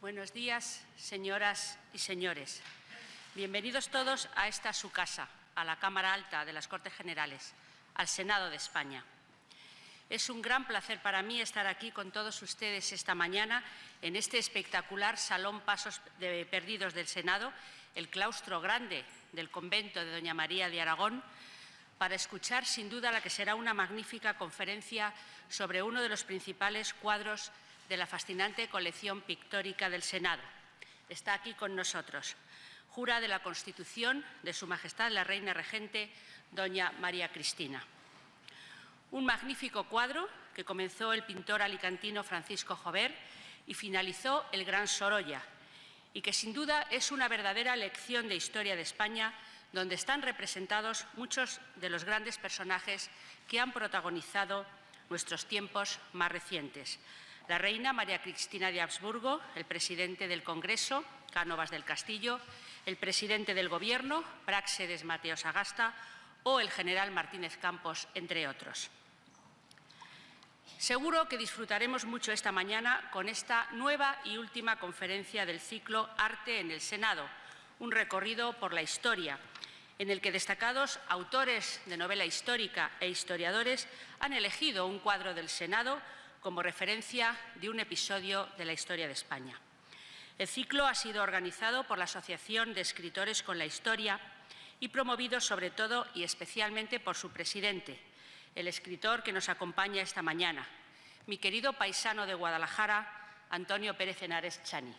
Buenos días, señoras y señores. Bienvenidos todos a esta su casa, a la Cámara Alta de las Cortes Generales, al Senado de España. Es un gran placer para mí estar aquí con todos ustedes esta mañana en este espectacular Salón Pasos Perdidos del Senado, el claustro grande del convento de Doña María de Aragón, para escuchar sin duda la que será una magnífica conferencia sobre uno de los principales cuadros de la fascinante colección pictórica del Senado. Está aquí con nosotros. Jura de la Constitución de Su Majestad la Reina Regente, Doña María Cristina. Un magnífico cuadro que comenzó el pintor alicantino Francisco Jover y finalizó el gran Sorolla, y que sin duda es una verdadera lección de historia de España, donde están representados muchos de los grandes personajes que han protagonizado nuestros tiempos más recientes. La reina María Cristina de Habsburgo, el presidente del Congreso, Cánovas del Castillo, el presidente del Gobierno, Práxedes Mateo Sagasta, o el general Martínez Campos, entre otros. Seguro que disfrutaremos mucho esta mañana con esta nueva y última conferencia del ciclo Arte en el Senado, un recorrido por la historia, en el que destacados autores de novela histórica e historiadores han elegido un cuadro del Senado como referencia de un episodio de la historia de España. El ciclo ha sido organizado por la Asociación de Escritores con la Historia y promovido sobre todo y especialmente por su presidente, el escritor que nos acompaña esta mañana, mi querido paisano de Guadalajara, Antonio Pérez Henares Chani.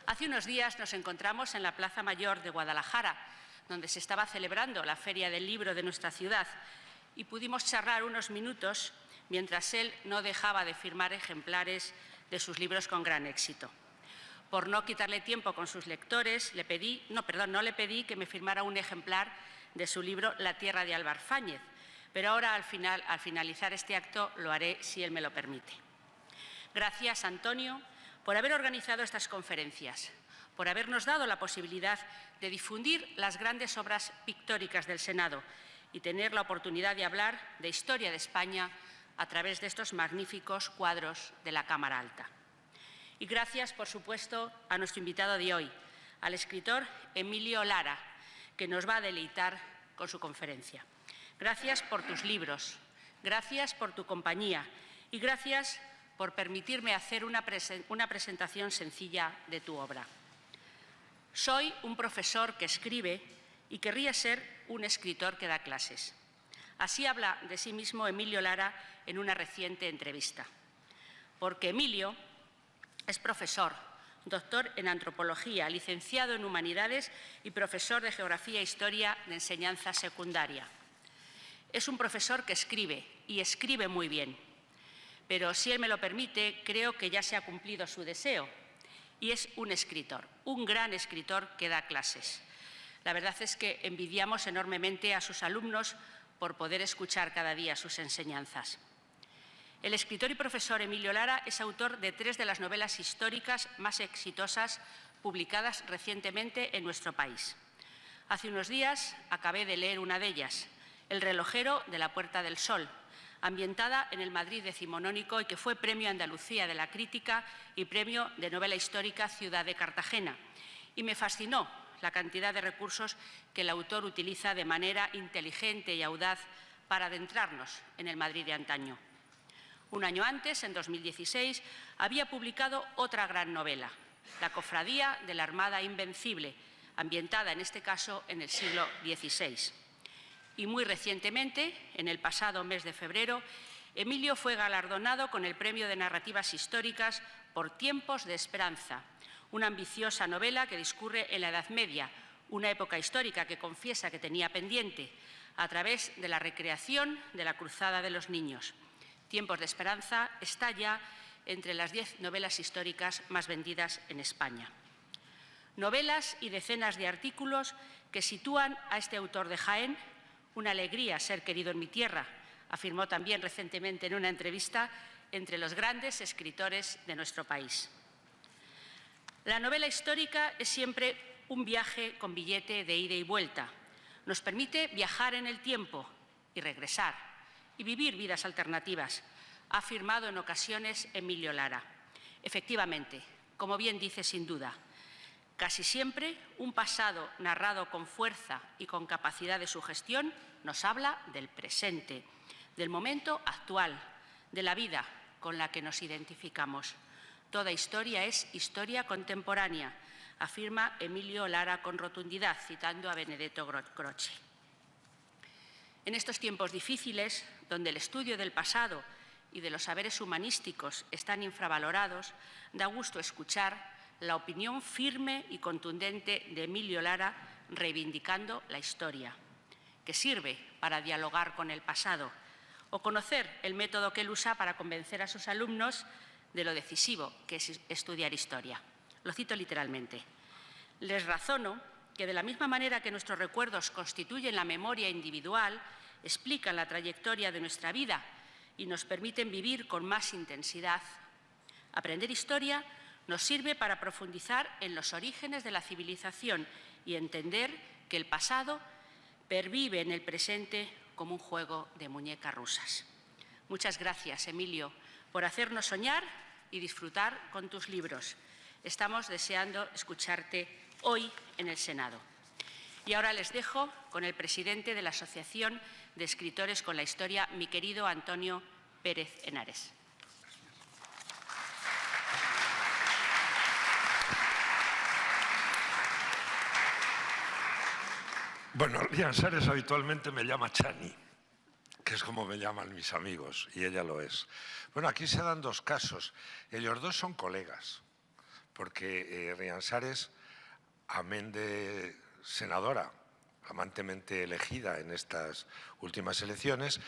Hace unos días nos encontramos en la Plaza Mayor de Guadalajara, donde se estaba celebrando la Feria del Libro de nuestra ciudad, y pudimos charlar unos minutos mientras él no dejaba de firmar ejemplares de sus libros con gran éxito. Por no quitarle tiempo con sus lectores, no le pedí que me firmara un ejemplar de su libro La tierra de Álvar Fáñez, pero ahora al finalizar este acto lo haré si él me lo permite. Gracias, Antonio, por haber organizado estas conferencias, por habernos dado la posibilidad de difundir las grandes obras pictóricas del Senado y tener la oportunidad de hablar de historia de España a través de estos magníficos cuadros de la Cámara Alta. Y gracias, por supuesto, a nuestro invitado de hoy, al escritor Emilio Lara, que nos va a deleitar con su conferencia. Gracias por tus libros, gracias por tu compañía y gracias por permitirme hacer una presentación sencilla de tu obra. Soy un profesor que escribe y querría ser un escritor que da clases. Así habla de sí mismo Emilio Lara en una reciente entrevista. Porque Emilio es profesor, doctor en antropología, licenciado en humanidades y profesor de geografía e historia de enseñanza secundaria. Es un profesor que escribe y escribe muy bien. Pero si él me lo permite, creo que ya se ha cumplido su deseo. Y es un escritor, un gran escritor que da clases. La verdad es que envidiamos enormemente a sus alumnos por poder escuchar cada día sus enseñanzas. El escritor y profesor Emilio Lara es autor de 3 de las novelas históricas más exitosas publicadas recientemente en nuestro país. Hace unos días acabé de leer una de ellas, El relojero de la Puerta del Sol, ambientada en el Madrid decimonónico y que fue Premio Andalucía de la Crítica y Premio de Novela Histórica Ciudad de Cartagena. Y me fascinó la cantidad de recursos que el autor utiliza de manera inteligente y audaz para adentrarnos en el Madrid de antaño. Un año antes, en 2016, había publicado otra gran novela, La cofradía de la Armada Invencible, ambientada en este caso en el siglo XVI. Y muy recientemente, en el pasado mes de febrero, Emilio fue galardonado con el Premio de Narrativas Históricas por Tiempos de Esperanza, una ambiciosa novela que discurre en la Edad Media, una época histórica que confiesa que tenía pendiente, a través de la recreación de la Cruzada de los Niños. Tiempos de Esperanza está ya entre las 10 novelas históricas más vendidas en España. Novelas y decenas de artículos que sitúan a este autor de Jaén. Una alegría ser querido en mi tierra, afirmó también recientemente en una entrevista, entre los grandes escritores de nuestro país. La novela histórica es siempre un viaje con billete de ida y vuelta. Nos permite viajar en el tiempo y regresar y vivir vidas alternativas, ha afirmado en ocasiones Emilio Lara. Efectivamente, como bien dice, sin duda. Casi siempre un pasado narrado con fuerza y con capacidad de sugestión nos habla del presente, del momento actual, de la vida con la que nos identificamos. Toda historia es historia contemporánea, afirma Emilio Lara con rotundidad, citando a Benedetto Croce. En estos tiempos difíciles, donde el estudio del pasado y de los saberes humanísticos están infravalorados, da gusto escuchar la opinión firme y contundente de Emilio Lara reivindicando la historia, que sirve para dialogar con el pasado, o conocer el método que él usa para convencer a sus alumnos de lo decisivo que es estudiar historia. Lo cito literalmente. Les razono que de la misma manera que nuestros recuerdos constituyen la memoria individual, explican la trayectoria de nuestra vida y nos permiten vivir con más intensidad, aprender historia nos sirve para profundizar en los orígenes de la civilización y entender que el pasado pervive en el presente como un juego de muñecas rusas. Muchas gracias, Emilio, por hacernos soñar y disfrutar con tus libros. Estamos deseando escucharte hoy en el Senado. Y ahora les dejo con el presidente de la Asociación de Escritores con la Historia, mi querido Antonio Pérez Henares. Bueno, Riansares habitualmente me llama Chani, que es como me llaman mis amigos, y ella lo es. Bueno, aquí se dan dos casos. Ellos dos son colegas, porque Riansares, amén de senadora, amantemente elegida en estas últimas elecciones,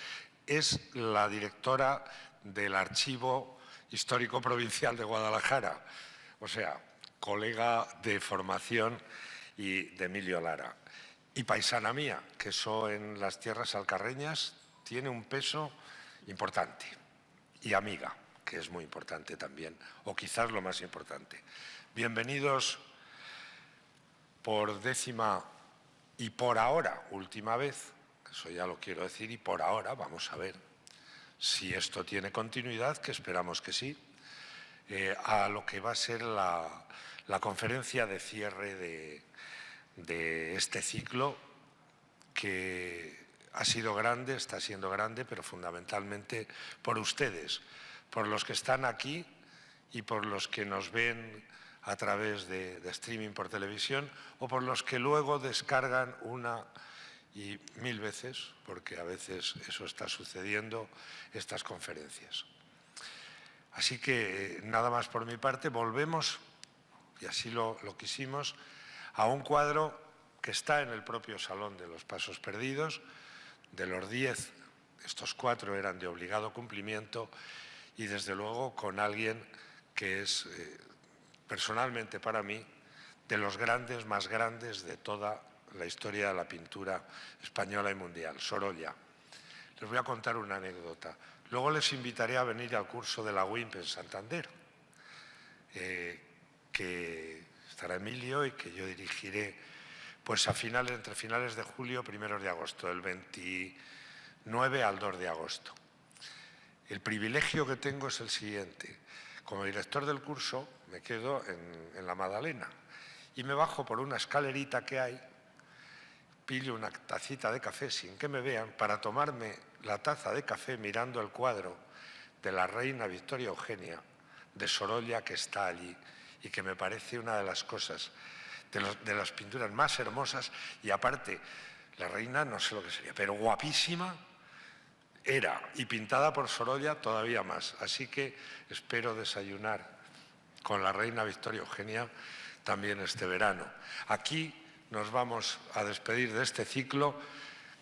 es la directora del Archivo Histórico Provincial de Guadalajara, o sea, colega de formación y de Emilio Lara. Y paisana mía, que eso en las tierras alcarreñas tiene un peso importante. Y amiga, que es muy importante también, o quizás lo más importante. Bienvenidos por décima y por ahora última vez, eso ya lo quiero decir, y por ahora vamos a ver si esto tiene continuidad, que esperamos que sí, a lo que va a ser la conferencia de cierre de este ciclo, que ha sido grande, está siendo grande, pero fundamentalmente por ustedes, por los que están aquí y por los que nos ven a través de streaming por televisión o por los que luego descargan una y mil veces, porque a veces eso está sucediendo, estas conferencias. Así que nada más por mi parte, volvemos, y así lo quisimos, a un cuadro que está en el propio Salón de los Pasos Perdidos. De los 10, estos 4 eran de obligado cumplimiento y desde luego con alguien que es personalmente para mí de los grandes, más grandes de toda la historia de la pintura española y mundial, Sorolla. Les voy a contar una anécdota. Luego les invitaré a venir al curso de la UIMP en Santander, que estará Emilio y que yo dirigiré pues entre finales de julio, primeros de agosto, del 29 al 2 de agosto. El privilegio que tengo es el siguiente. Como director del curso me quedo en la Madalena y me bajo por una escalerita que hay, pillo una tacita de café sin que me vean para tomarme la taza de café mirando el cuadro de la reina Victoria Eugenia de Sorolla que está allí y que me parece una de las cosas, de las pinturas más hermosas, y aparte, la reina no sé lo que sería, pero guapísima era, y pintada por Sorolla todavía más. Así que espero desayunar con la reina Victoria Eugenia también este verano. Aquí nos vamos a despedir de este ciclo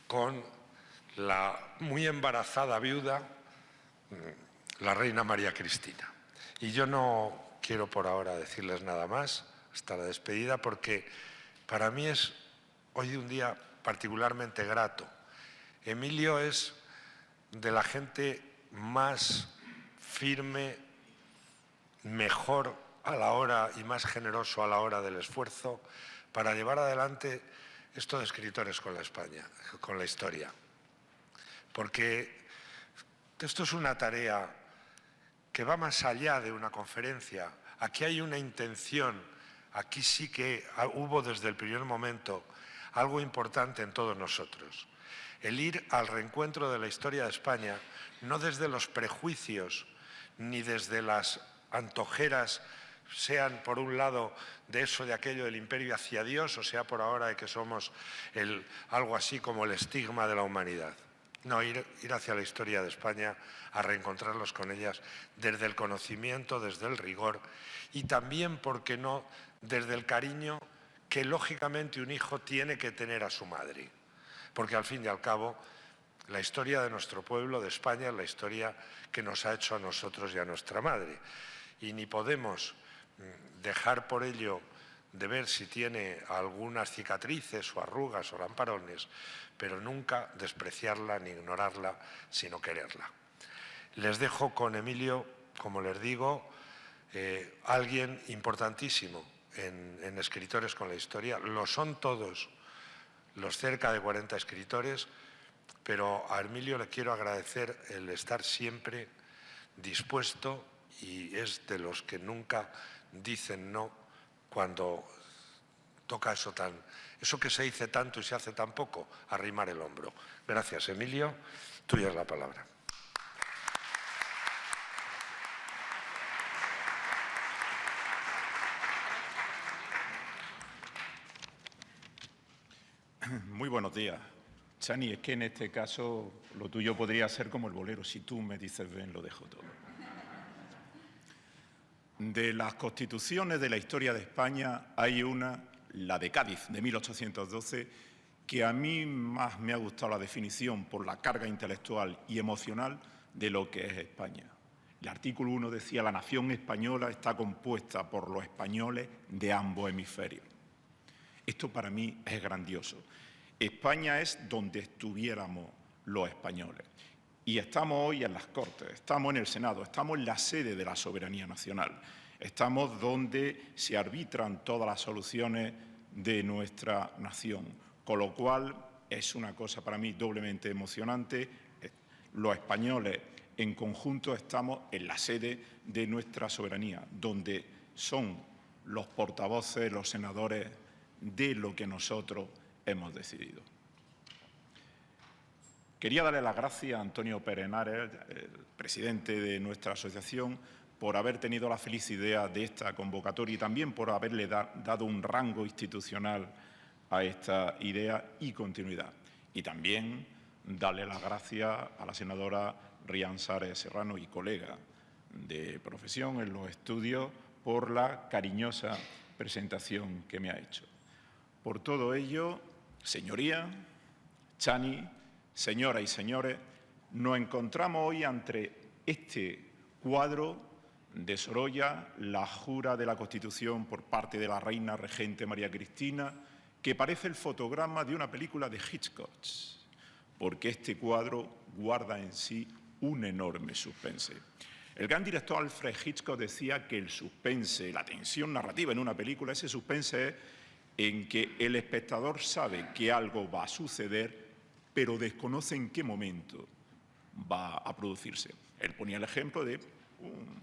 con la muy embarazada viuda, la reina María Cristina. Y yo no quiero por ahora decirles nada más hasta la despedida, porque para mí es hoy un día particularmente grato. Emilio es de la gente más firme, mejor a la hora y más generoso a la hora del esfuerzo para llevar adelante esto de Escritores con la historia. Porque esto es una tarea que va más allá de una conferencia Aquí hay una intención, aquí sí que hubo desde el primer momento algo importante en todos nosotros. El ir al reencuentro de la historia de España, no desde los prejuicios ni desde las antojeras, sean por un lado de eso, de aquello del imperio hacia Dios, o sea por ahora de que somos algo así como el estigma de la humanidad. No, ir hacia la historia de España, a reencontrarlos con ellas desde el conocimiento, desde el rigor y también, ¿por qué no?, desde el cariño que lógicamente un hijo tiene que tener a su madre. Porque al fin y al cabo, la historia de nuestro pueblo, de España, es la historia que nos ha hecho a nosotros y a nuestra madre. Y ni podemos dejar por ello de ver si tiene algunas cicatrices o arrugas o lamparones, pero nunca despreciarla ni ignorarla, sino quererla. Les dejo con Emilio, como les digo, alguien importantísimo en escritores con la historia. Lo son todos los cerca de 40 escritores, pero a Emilio le quiero agradecer el estar siempre dispuesto y es de los que nunca dicen no cuando toca eso que se dice tanto y se hace tan poco, arrimar el hombro. Gracias, Emilio. Tuya es la palabra. Muy buenos días. Chani, es que en este caso lo tuyo podría ser como el bolero. Si tú me dices ven, lo dejo todo. De las constituciones de la historia de España hay una, la de Cádiz, de 1812, que a mí más me ha gustado la definición por la carga intelectual y emocional de lo que es España. El artículo 1 decía: la nación española está compuesta por los españoles de ambos hemisferios. Esto para mí es grandioso. España es donde estuviéramos los españoles. Y estamos hoy en las Cortes, estamos en el Senado, estamos en la sede de la soberanía nacional. Estamos donde se arbitran todas las soluciones de nuestra nación. Con lo cual es una cosa para mí doblemente emocionante. Los españoles en conjunto estamos en la sede de nuestra soberanía, donde son los portavoces, los senadores de lo que nosotros hemos decidido. Quería darle las gracias a Antonio Perenares, el presidente de nuestra asociación, por haber tenido la feliz idea de esta convocatoria y también por haberle dado un rango institucional a esta idea y continuidad. Y también darle las gracias a la senadora Rian Sares Serrano y colega de profesión en los estudios por la cariñosa presentación que me ha hecho. Por todo ello, señoría, Chani, señoras y señores, nos encontramos hoy ante este cuadro de Sorolla, la jura de la Constitución por parte de la reina regente María Cristina, que parece el fotograma de una película de Hitchcock, porque este cuadro guarda en sí un enorme suspense. El gran director Alfred Hitchcock decía que el suspense, la tensión narrativa en una película, ese suspense es en que el espectador sabe que algo va a suceder, pero desconoce en qué momento va a producirse. Él ponía el ejemplo de un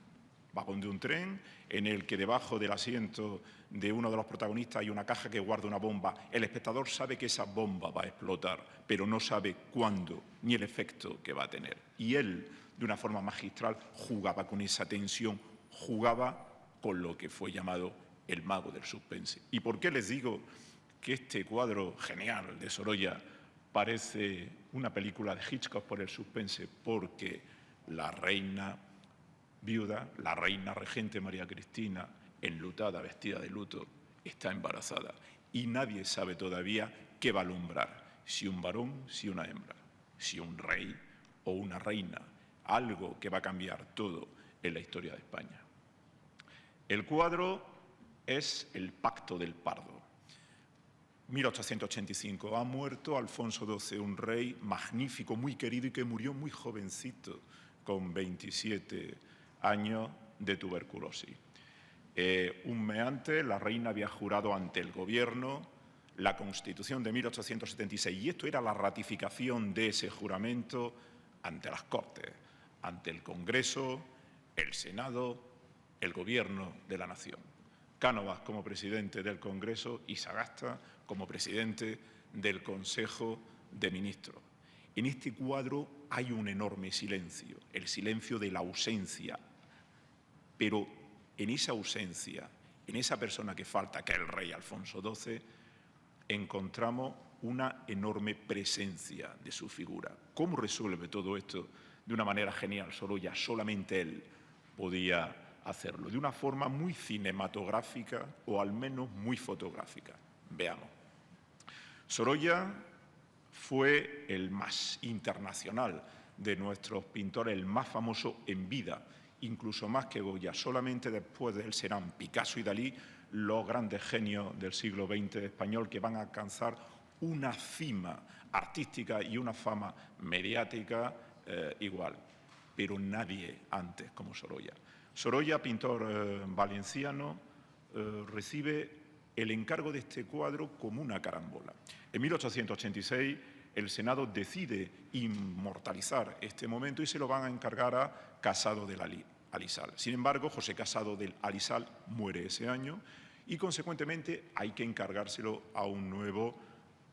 vagón de un tren en el que debajo del asiento de uno de los protagonistas hay una caja que guarda una bomba. El espectador sabe que esa bomba va a explotar, pero no sabe cuándo ni el efecto que va a tener. Y él, de una forma magistral, jugaba con esa tensión, jugaba con lo que fue llamado el mago del suspense. ¿Y por qué les digo que este cuadro genial de Sorolla parece una película de Hitchcock por el suspense? Porque la reina viuda, la reina regente María Cristina, enlutada, vestida de luto, está embarazada y nadie sabe todavía qué va a alumbrar, si un varón, si una hembra, si un rey o una reina, algo que va a cambiar todo en la historia de España. El cuadro es el Pacto del Pardo. 1885, ha muerto Alfonso XII, un rey magnífico, muy querido y que murió muy jovencito, con 27 años de tuberculosis. Un mes antes, la reina había jurado ante el gobierno la Constitución de 1876 y esto era la ratificación de ese juramento ante las Cortes, ante el Congreso, el Senado, el Gobierno de la Nación. Cánovas como presidente del Congreso y Sagasta como presidente del Consejo de Ministros. En este cuadro hay un enorme silencio, el silencio de la ausencia, pero en esa ausencia, en esa persona que falta, que es el rey Alfonso XII, encontramos una enorme presencia de su figura. ¿Cómo resuelve todo esto de una manera genial Sorolla? Solamente él podía hacerlo, de una forma muy cinematográfica o al menos muy fotográfica. Veamos. Sorolla fue el más internacional de nuestros pintores, el más famoso en vida, incluso más que Goya. Solamente después de él serán Picasso y Dalí los grandes genios del siglo XX español que van a alcanzar una cima artística y una fama mediática igual, pero nadie antes como Sorolla. Sorolla, pintor valenciano, recibe el encargo de este cuadro como una carambola. En 1886 el Senado decide inmortalizar este momento y se lo van a encargar a Casado del Alisal. Sin embargo, José Casado del Alisal muere ese año y, consecuentemente, hay que encargárselo a un nuevo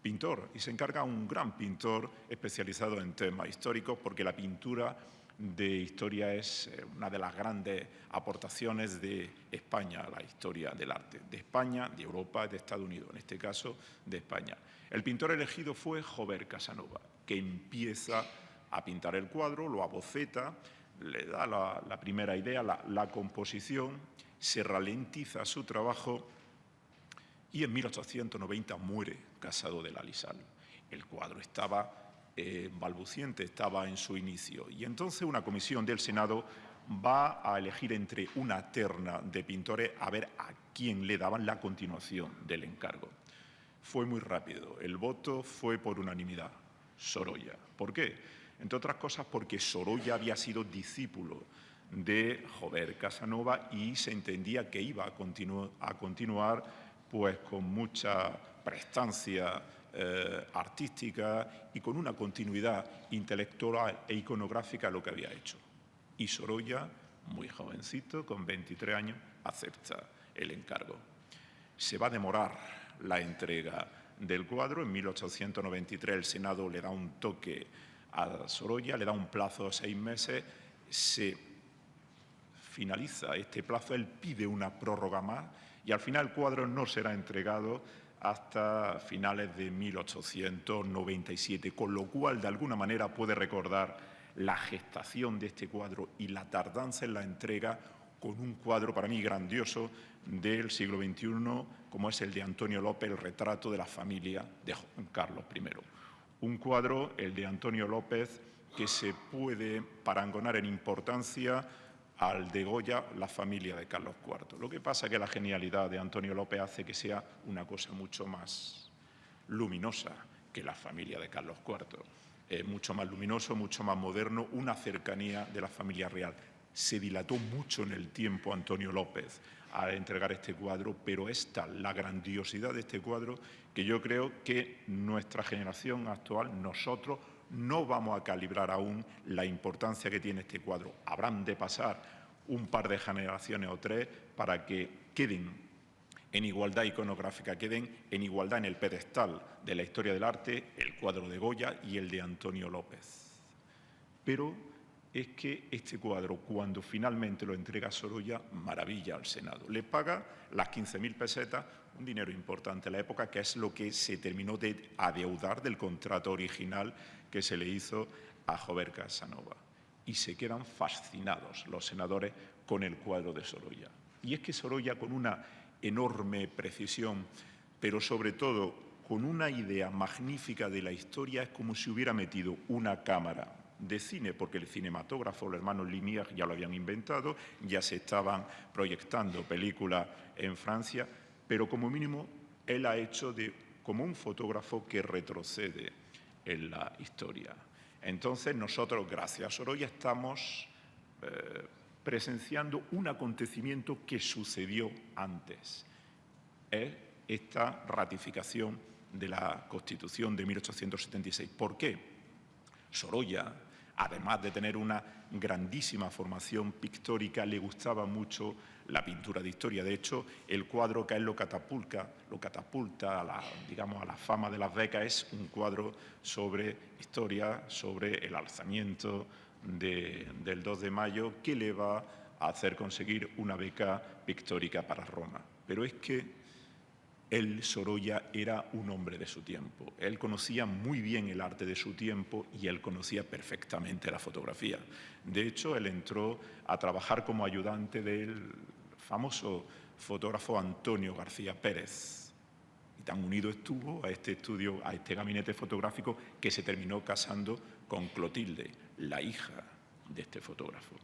pintor. Y se encarga a un gran pintor especializado en temas históricos, porque la pintura de historia es una de las grandes aportaciones de España a la historia del arte, de España, de Europa, de Estados Unidos, en este caso de España. El pintor elegido fue Jover Casanova, que empieza a pintar el cuadro, lo aboceta, le da la primera idea, la composición, se ralentiza su trabajo y en 1890 muere Casado del Alisal. El cuadro estaba balbuciente, estaba en su inicio. Y entonces una comisión del Senado va a elegir entre una terna de pintores a ver a quién le daban la continuación del encargo. Fue muy rápido, el voto fue por unanimidad, Sorolla. ¿Por qué? Entre otras cosas porque Sorolla había sido discípulo de Jover Casanova y se entendía que iba a continuar pues con mucha prestancia artística y con una continuidad intelectual e iconográfica a lo que había hecho. Y Sorolla, muy jovencito, con 23 años, acepta el encargo. Se va a demorar la entrega del cuadro. En 1893 el Senado le da un toque a Sorolla, le da un plazo de 6 meses, se finaliza este plazo, él pide una prórroga más y al final el cuadro no será entregado hasta finales de 1897, con lo cual de alguna manera puede recordar la gestación de este cuadro y la tardanza en la entrega con un cuadro para mí grandioso del siglo XXI, como es el de Antonio López, el retrato de la familia de Juan Carlos I. Un cuadro, el de Antonio López, que se puede parangonar en importancia al de Goya, la familia de Carlos IV. Lo que pasa es que la genialidad de Antonio López hace que sea una cosa mucho más luminosa que la familia de Carlos IV. Mucho más luminoso, mucho más moderno, una cercanía de la familia real. Se dilató mucho en el tiempo Antonio López al entregar este cuadro, pero es tal la grandiosidad de este cuadro que yo creo que nuestra generación actual, nosotros, no vamos a calibrar aún la importancia que tiene este cuadro. Habrán de pasar un par de generaciones o 3 para que queden en igualdad iconográfica, queden en igualdad en el pedestal de la historia del arte el cuadro de Goya y el de Antonio López. Pero es que este cuadro, cuando finalmente lo entrega Sorolla, maravilla al Senado. Le paga las 15.000 pesetas, un dinero importante en la época, que es lo que se terminó de adeudar del contrato original que se le hizo a Jover Casanova. Y se quedan fascinados los senadores con el cuadro de Sorolla. Y es que Sorolla, con una enorme precisión, pero sobre todo con una idea magnífica de la historia, es como si hubiera metido una cámara de cine, porque el cinematógrafo, los hermanos Lumière ya lo habían inventado, ya se estaban proyectando películas en Francia, pero como mínimo él ha hecho como un fotógrafo que retrocede en la historia. Entonces nosotros, gracias a Sorolla, estamos presenciando un acontecimiento que sucedió antes. Es esta ratificación de la Constitución de 1876. ¿Por qué? Sorolla, además de tener una grandísima formación pictórica, le gustaba mucho la pintura de historia. De hecho, el cuadro que a él lo catapulta a la fama de las becas es un cuadro sobre historia, sobre el alzamiento del 2 de mayo, que le va a hacer conseguir una beca pictórica para Roma. Pero es que él, Sorolla, era un hombre de su tiempo. Él conocía muy bien el arte de su tiempo y él conocía perfectamente la fotografía. De hecho, él entró a trabajar como ayudante del famoso fotógrafo Antonio García Pérez. Y tan unido estuvo a este estudio, a este gabinete fotográfico, que se terminó casando con Clotilde, la hija de este fotógrafo.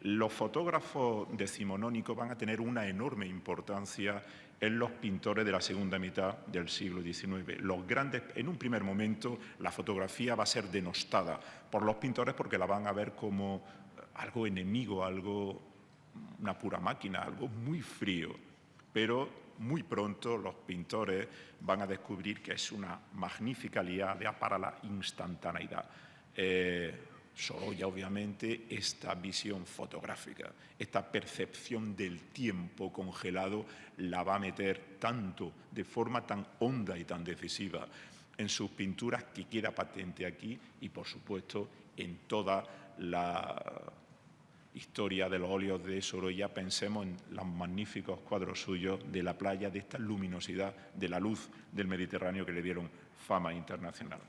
Los fotógrafos decimonónicos van a tener una enorme importancia en los pintores de la segunda mitad del siglo XIX. Los grandes, en un primer momento, la fotografía va a ser denostada por los pintores porque la van a ver como algo enemigo, una pura máquina, algo muy frío. Pero muy pronto los pintores van a descubrir que es una magnífica aliada para la instantaneidad. Sorolla, obviamente, esta visión fotográfica, esta percepción del tiempo congelado, la va a meter tanto, de forma tan honda y tan decisiva en sus pinturas, que queda patente aquí y, por supuesto, en toda la historia de los óleos de Sorolla. Pensemos en los magníficos cuadros suyos de la playa, de esta luminosidad de la luz del Mediterráneo que le dieron fama internacional.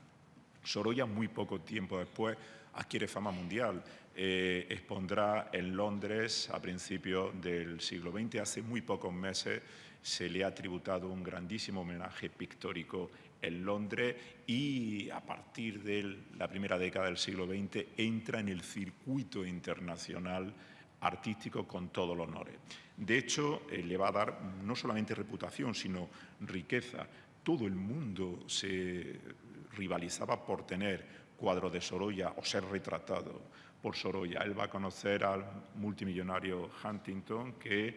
Sorolla, muy poco tiempo después, adquiere fama mundial. Expondrá en Londres a principios del siglo XX. Hace muy pocos meses se le ha tributado un grandísimo homenaje pictórico en Londres y a partir de la primera década del siglo XX entra en el circuito internacional artístico con todos los honores. De hecho, le va a dar no solamente reputación, sino riqueza. Todo el mundo se rivalizaba por tener cuadros de Sorolla o ser retratado por Sorolla. Él va a conocer al multimillonario Huntington, que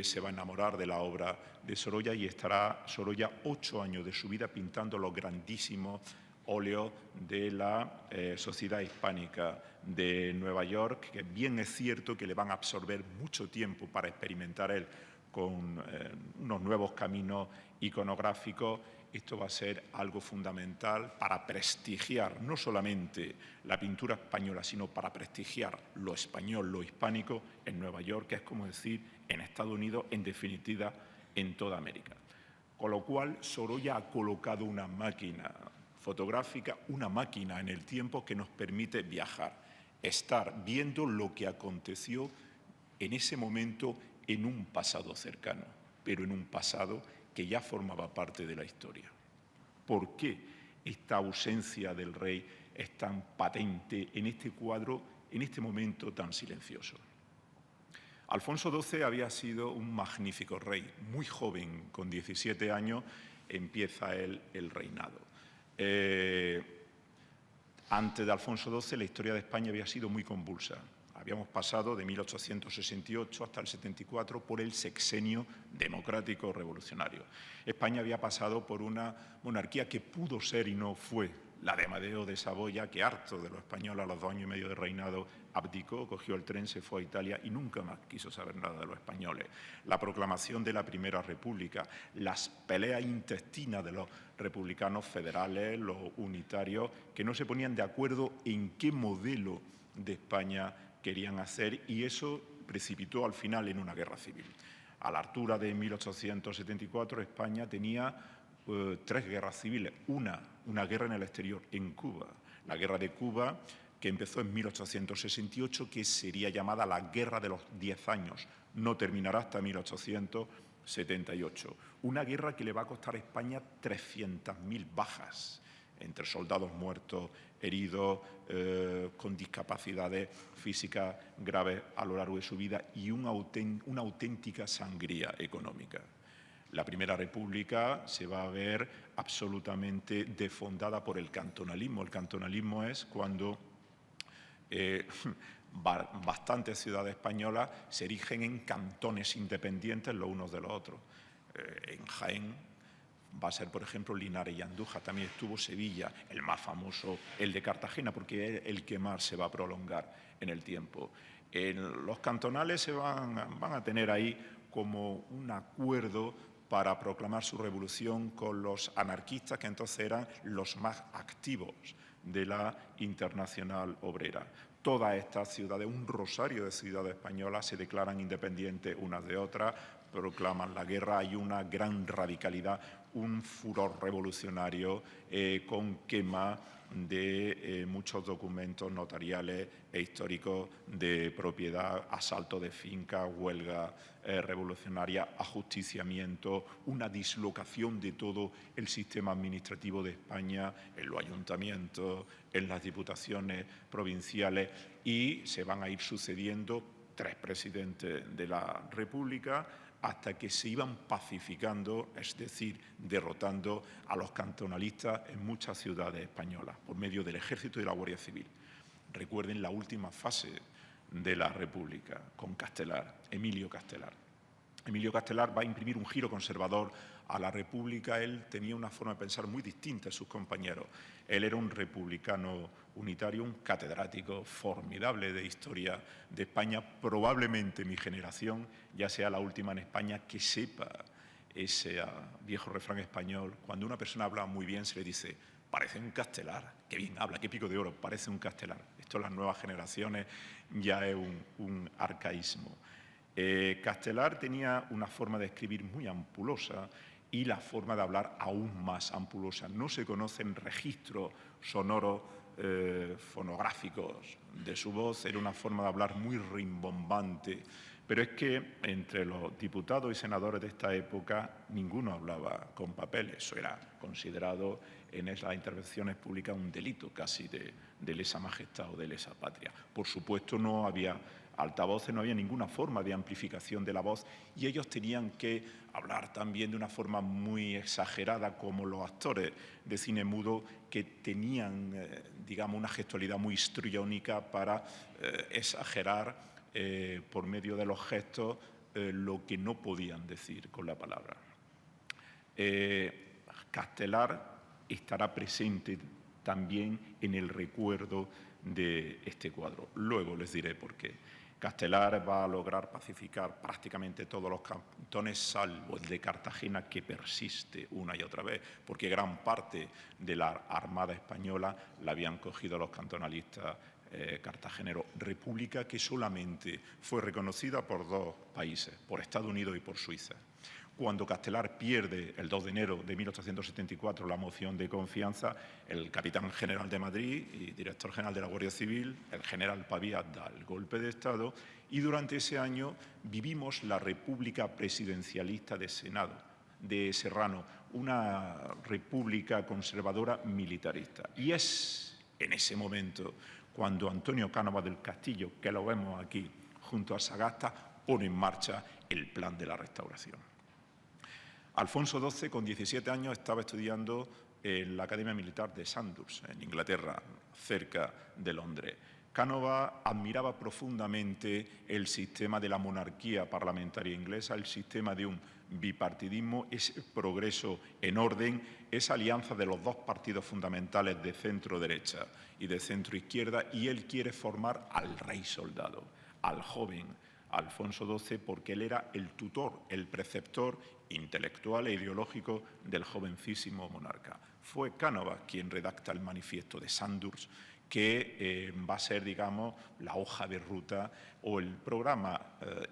se va a enamorar de la obra de Sorolla y estará Sorolla 8 años de su vida pintando los grandísimos óleos de la Sociedad Hispánica de Nueva York, que bien es cierto que le van a absorber mucho tiempo para experimentar él con unos nuevos caminos iconográficos. Esto va a ser algo fundamental para prestigiar no solamente la pintura española, sino para prestigiar lo español, lo hispánico en Nueva York, que es como decir en Estados Unidos, en definitiva, en toda América. Con lo cual, Sorolla ha colocado una máquina fotográfica, una máquina en el tiempo que nos permite viajar, estar viendo lo que aconteció en ese momento en un pasado cercano, pero en un pasado que ya formaba parte de la historia. ¿Por qué esta ausencia del rey es tan patente en este cuadro, en este momento tan silencioso? Alfonso XII había sido un magnífico rey, muy joven, con 17 años empieza él el reinado. Antes de Alfonso XII la historia de España había sido muy convulsa. Habíamos pasado de 1868 hasta el 74 por el sexenio democrático revolucionario. España había pasado por una monarquía que pudo ser y no fue la de Amadeo de Saboya, que harto de los españoles a los 2 años y medio de reinado abdicó, cogió el tren, se fue a Italia y nunca más quiso saber nada de los españoles. La proclamación de la Primera República, las peleas intestinas de los republicanos federales, los unitarios, que no se ponían de acuerdo en qué modelo de España querían hacer, y eso precipitó al final en una guerra civil. A la altura de 1874 España tenía 3 guerras civiles, una guerra en el exterior, en Cuba, la guerra de Cuba, que empezó en 1868, que sería llamada la Guerra de los 10 años, no terminará hasta 1878. Una guerra que le va a costar a España 300.000 bajas, entre soldados muertos, heridos, con discapacidades físicas graves a lo largo de su vida y una auténtica sangría económica. La Primera República se va a ver absolutamente desfondada por el cantonalismo. El cantonalismo es cuando bastantes ciudades españolas se erigen en cantones independientes los unos de los otros. En Jaén va a ser, por ejemplo, Linares y Andújar. También estuvo Sevilla, el más famoso, el de Cartagena, porque es el que más se va a prolongar en el tiempo. Los cantonales se van a tener ahí como un acuerdo para proclamar su revolución con los anarquistas, que entonces eran los más activos de la Internacional Obrera. Todas estas ciudades, un rosario de ciudades españolas, se declaran independientes unas de otras, proclaman la guerra, hay una gran radicalidad, un furor revolucionario con quema de muchos documentos notariales e históricos de propiedad, asalto de fincas, huelga revolucionaria, ajusticiamiento, una dislocación de todo el sistema administrativo de España en los ayuntamientos, en las diputaciones provinciales, y se van a ir sucediendo 3 presidentes de la República hasta que se iban pacificando, es decir, derrotando a los cantonalistas en muchas ciudades españolas por medio del Ejército y de la Guardia Civil. Recuerden la última fase de la República con Castelar, Emilio Castelar. Emilio Castelar va a imprimir un giro conservador a la República. Él tenía una forma de pensar muy distinta a sus compañeros. Él era un republicano unitario, un catedrático formidable de historia de España. Probablemente mi generación ya sea la última en España que sepa ese viejo refrán español. Cuando una persona habla muy bien se le dice: parece un Castelar, qué bien habla, qué pico de oro, parece un Castelar. Esto en las nuevas generaciones ya es un arcaísmo. Castelar tenía una forma de escribir muy ampulosa y la forma de hablar aún más ampulosa. No se conocen registros sonoros fonográficos de su voz, era una forma de hablar muy rimbombante, pero es que entre los diputados y senadores de esta época ninguno hablaba con papeles. Eso era considerado en esas intervenciones públicas un delito casi de lesa majestad o de lesa patria. Por supuesto, no había altavoces, no había ninguna forma de amplificación de la voz, y ellos tenían que hablar también de una forma muy exagerada, como los actores de cine mudo, que tenían, digamos, una gestualidad muy histriónica para exagerar por medio de los gestos lo que no podían decir con la palabra. Castelar estará presente también en el recuerdo de este cuadro. Luego les diré por qué. Castelar va a lograr pacificar prácticamente todos los cantones, salvo el de Cartagena, que persiste una y otra vez, porque gran parte de la Armada española la habían cogido los cantonalistas cartageneros. República que solamente fue reconocida por 2 países, por Estados Unidos y por Suiza. Cuando Castelar pierde el 2 de enero de 1874 la moción de confianza, el capitán general de Madrid y director general de la Guardia Civil, el general Pavía, da el golpe de Estado, y durante ese año vivimos la República presidencialista de Serrano, una república conservadora militarista. Y es en ese momento cuando Antonio Cánovas del Castillo, que lo vemos aquí junto a Sagasta, pone en marcha el plan de la Restauración. Alfonso XII, con 17 años, estaba estudiando en la Academia Militar de Sandhurst, en Inglaterra, cerca de Londres. Cánovas admiraba profundamente el sistema de la monarquía parlamentaria inglesa, el sistema de un bipartidismo, ese progreso en orden, esa alianza de los 2 partidos fundamentales de centro-derecha y de centro-izquierda, y él quiere formar al rey soldado, al joven Alfonso XII, porque él era el tutor, el preceptor intelectual e ideológico del jovencísimo monarca. Fue Cánovas quien redacta el manifiesto de Sandhurst, que va a ser, digamos, la hoja de ruta o el programa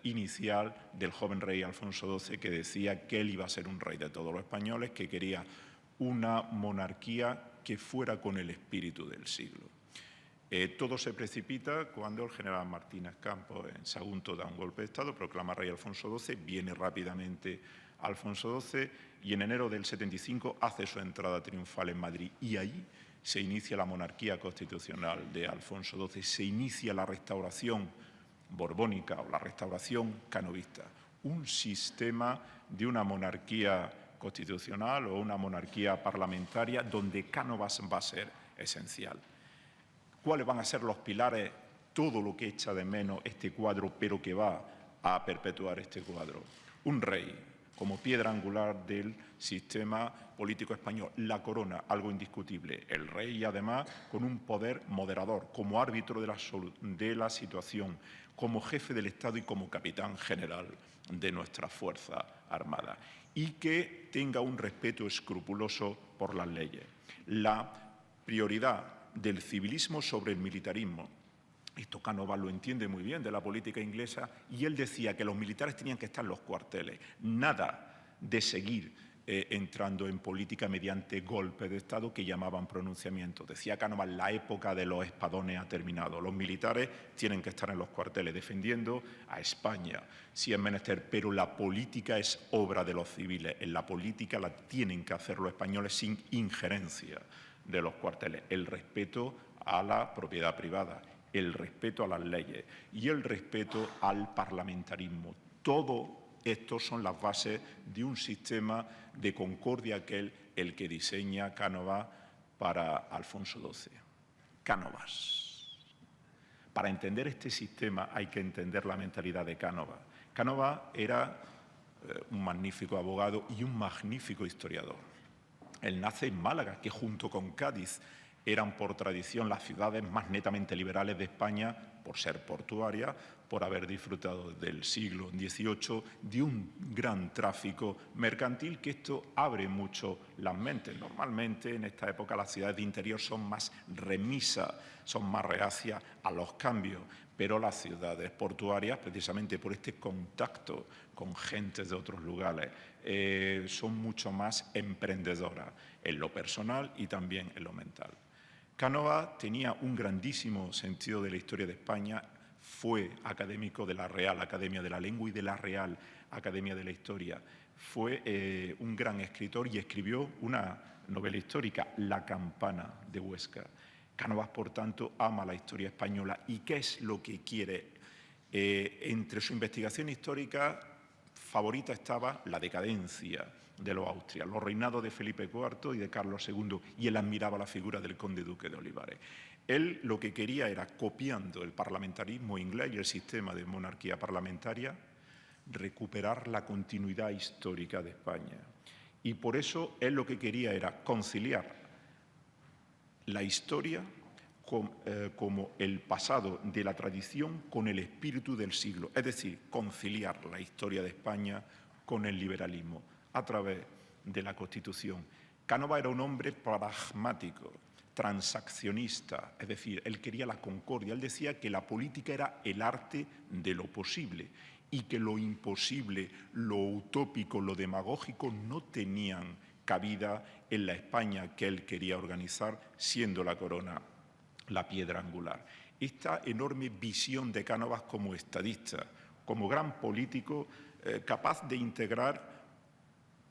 inicial del joven rey Alfonso XII, que decía que él iba a ser un rey de todos los españoles, que quería una monarquía que fuera con el espíritu del siglo. Todo se precipita cuando el general Martínez Campos en Sagunto da un golpe de Estado, proclama rey Alfonso XII, viene rápidamente Alfonso XII y en enero del 75 hace su entrada triunfal en Madrid, y ahí se inicia la monarquía constitucional de Alfonso XII, se inicia la restauración borbónica o la restauración canovista, un sistema de una monarquía constitucional o una monarquía parlamentaria donde Cánovas va a ser esencial. ¿Cuáles van a ser los pilares? Todo lo que echa de menos este cuadro, pero que va a perpetuar este cuadro. Un rey como piedra angular del sistema político español. La corona, algo indiscutible. El rey, además, con un poder moderador, como árbitro de la situación, como jefe del Estado y como capitán general de nuestra Fuerza Armada. Y que tenga un respeto escrupuloso por las leyes. La prioridad del civilismo sobre el militarismo. Esto Cánovas lo entiende muy bien de la política inglesa y él decía que los militares tenían que estar en los cuarteles. Nada de seguir entrando en política mediante golpes de Estado que llamaban pronunciamientos. Decía Cánovas, la época de los espadones ha terminado. Los militares tienen que estar en los cuarteles defendiendo a España, si es menester, pero la política es obra de los civiles. En la política la tienen que hacer los españoles sin injerencia de los cuarteles. El respeto a la propiedad privada, el respeto a las leyes y el respeto al parlamentarismo. Todo esto son las bases de un sistema de concordia el que diseña Cánovas para Alfonso XII. Cánovas. Para entender este sistema hay que entender la mentalidad de Cánovas. Cánovas era un magnífico abogado y un magnífico historiador. Él nace en Málaga, que junto con Cádiz eran por tradición las ciudades más netamente liberales de España, por ser portuarias, por haber disfrutado del siglo XVIII de un gran tráfico mercantil, que esto abre mucho las mentes. Normalmente en esta época las ciudades de interior son más remisas, son más reacias a los cambios, pero las ciudades portuarias, precisamente por este contacto con gentes de otros lugares, son mucho más emprendedoras en lo personal y también en lo mental. Cánovas tenía un grandísimo sentido de la historia de España, fue académico de la Real Academia de la Lengua y de la Real Academia de la Historia. Fue un gran escritor y escribió una novela histórica, La campana de Huesca. Cánovas, por tanto, ama la historia española. ¿Y qué es lo que quiere? Entre su investigación histórica favorita estaba la decadencia de los Austrias, los reinados de Felipe IV y de Carlos II, y él admiraba la figura del conde duque de Olivares. Él lo que quería era, copiando el parlamentarismo inglés y el sistema de monarquía parlamentaria, recuperar la continuidad histórica de España. Y por eso él lo que quería era conciliar la historia como el pasado de la tradición con el espíritu del siglo, es decir, conciliar la historia de España con el liberalismo a través de la Constitución. Cánovas era un hombre pragmático, transaccionista, es decir, él quería la concordia. Él decía que la política era el arte de lo posible y que lo imposible, lo utópico, lo demagógico no tenían cabida en la España que él quería organizar, siendo la corona la piedra angular. Esta enorme visión de Cánovas como estadista, como gran político, capaz de integrar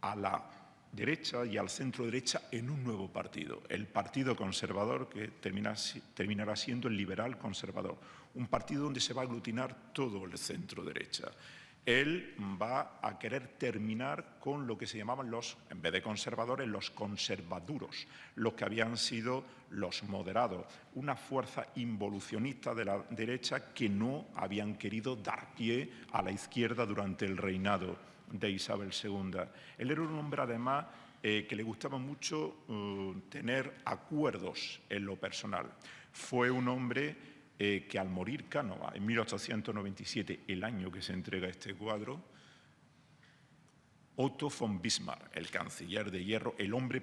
a la derecha y al centro derecha en un nuevo partido, el Partido Conservador, que terminará siendo el liberal conservador, un partido donde se va a aglutinar todo el centro derecha. Él va a querer terminar con lo que se llamaban en vez de conservadores, los conservaduros, los que habían sido los moderados, una fuerza involucionista de la derecha que no habían querido dar pie a la izquierda durante el reinado de Isabel II. Él era un hombre, además, que le gustaba mucho tener acuerdos en lo personal. Fue un hombre que al morir Cánovas en 1897, el año que se entrega este cuadro, Otto von Bismarck, el canciller de hierro, el hombre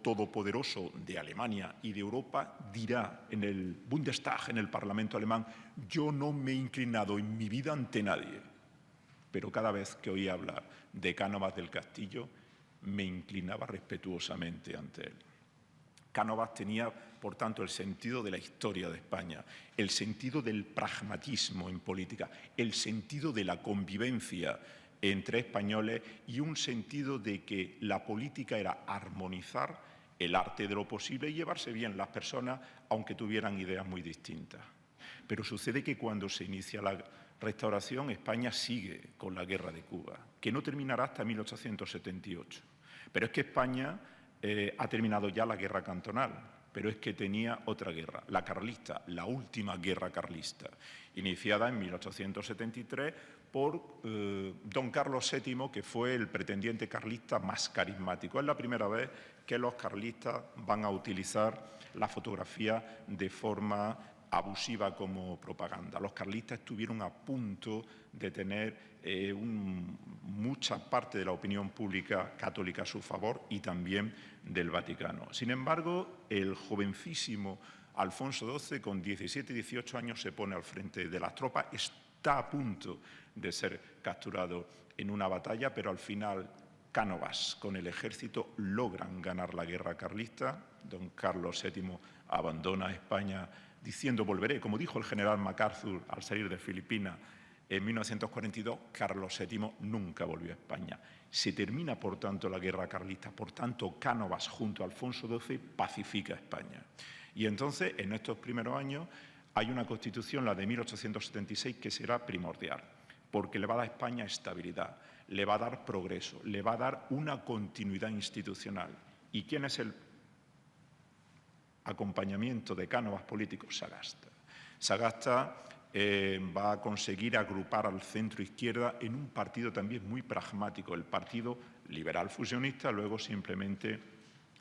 todopoderoso de Alemania y de Europa, dirá en el Bundestag, en el Parlamento alemán: yo no me he inclinado en mi vida ante nadie, pero cada vez que oía hablar de Cánovas del Castillo, me inclinaba respetuosamente ante él. Cánovas tenía, por tanto, el sentido de la historia de España, el sentido del pragmatismo en política, el sentido de la convivencia entre españoles y un sentido de que la política era armonizar el arte de lo posible y llevarse bien las personas, aunque tuvieran ideas muy distintas. Pero sucede que cuando se inicia la Restauración, España sigue con la Guerra de Cuba, que no terminará hasta 1878. Pero es que España ha terminado ya la guerra cantonal, pero es que tenía otra guerra, la carlista, la última guerra carlista, iniciada en 1873 por don Carlos VII, que fue el pretendiente carlista más carismático. Es la primera vez que los carlistas van a utilizar la fotografía de forma abusiva como propaganda. Los carlistas estuvieron a punto de tener mucha parte de la opinión pública católica a su favor y también del Vaticano. Sin embargo, el jovencísimo Alfonso XII, con 17 y 18 años, se pone al frente de las tropas, está a punto de ser capturado en una batalla, pero al final Cánovas con el ejército logran ganar la guerra carlista. Don Carlos VII abandona España diciendo volveré, como dijo el general MacArthur al salir de Filipinas en 1942, Carlos VII nunca volvió a España. Se termina, por tanto, la guerra carlista. Por tanto, Cánovas, junto a Alfonso XII, pacifica España. Y entonces, en estos primeros años, hay una Constitución, la de 1876, que será primordial, porque le va a dar a España estabilidad, le va a dar progreso, le va a dar una continuidad institucional. ¿Y quién es el acompañamiento de Cánovas político? Sagasta. Sagasta va a conseguir agrupar al centro-izquierda en un partido también muy pragmático, el Partido Liberal Fusionista, luego simplemente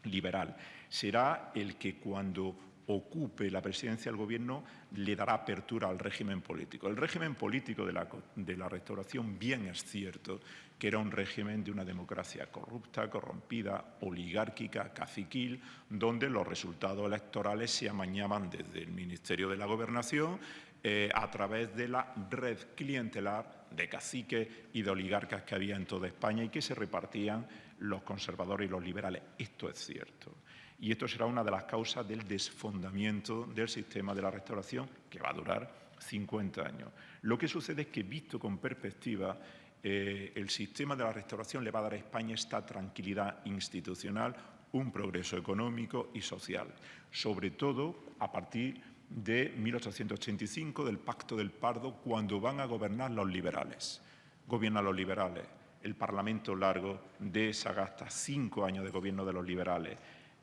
liberal. Será el que cuando ocupe la presidencia del Gobierno le dará apertura al régimen político. El régimen político de la Restauración, bien es cierto que era un régimen de una democracia corrupta, corrompida, oligárquica, caciquil, donde los resultados electorales se amañaban desde el Ministerio de la Gobernación a través de la red clientelar de caciques y de oligarcas que había en toda España y que se repartían los conservadores y los liberales. Esto es cierto. Y esto será una de las causas del desfondamiento del sistema de la Restauración, que va a durar 50 años. Lo que sucede es que, visto con perspectiva, el sistema de la Restauración le va a dar a España esta tranquilidad institucional, un progreso económico y social, sobre todo a partir de 1885, del Pacto del Pardo, cuando van a gobernar los liberales. Gobiernan los liberales, el Parlamento largo de Sagasta, 5 años de gobierno de los liberales,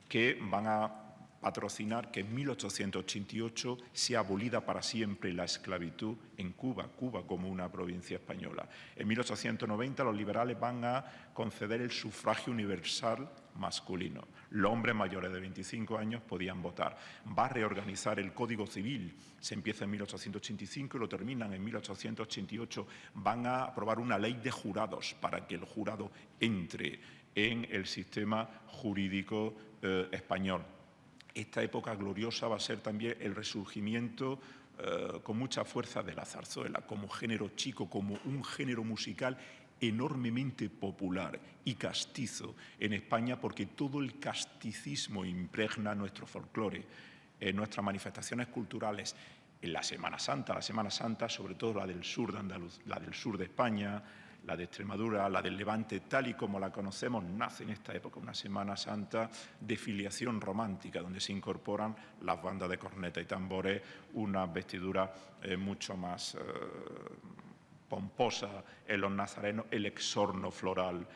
que van a patrocinar que en 1888 sea abolida para siempre la esclavitud en Cuba, Cuba como una provincia española. En 1890 los liberales van a conceder el sufragio universal masculino. Los hombres mayores de 25 años podían votar. Va a reorganizar el Código Civil. Se empieza en 1885 y lo terminan en 1888. Van a aprobar una ley de jurados para que el jurado entre en el sistema jurídico español. Esta época gloriosa va a ser también el resurgimiento con mucha fuerza de la zarzuela, como género chico, como un género musical enormemente popular y castizo en España, porque todo el casticismo impregna nuestro folclore, nuestras manifestaciones culturales. En la Semana Santa, sobre todo la del sur de la del sur de España, la de Extremadura, la del Levante, tal y como la conocemos, nace en esta época una Semana Santa de filiación romántica, donde se incorporan las bandas de corneta y tambores, una vestidura mucho más pomposa en los nazarenos, el exorno floral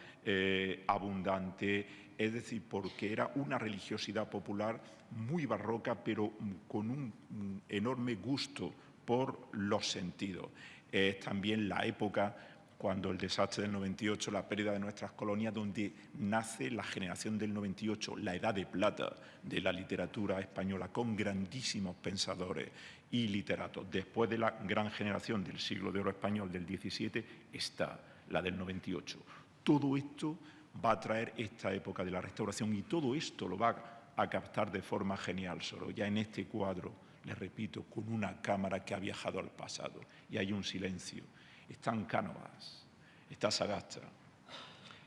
abundante, es decir, porque era una religiosidad popular muy barroca, pero con un enorme gusto por los sentidos. Es también la época cuando el desastre del 98, la pérdida de nuestras colonias, donde nace la generación del 98, la edad de plata de la literatura española, con grandísimos pensadores y literatos. Después de la gran generación del siglo de oro español del 17, está la del 98. Todo esto va a traer esta época de la Restauración y todo esto lo va a captar de forma genial Soro. Ya en este cuadro, les repito, con una cámara que ha viajado al pasado y hay un silencio. Están Cánovas, está Sagasta,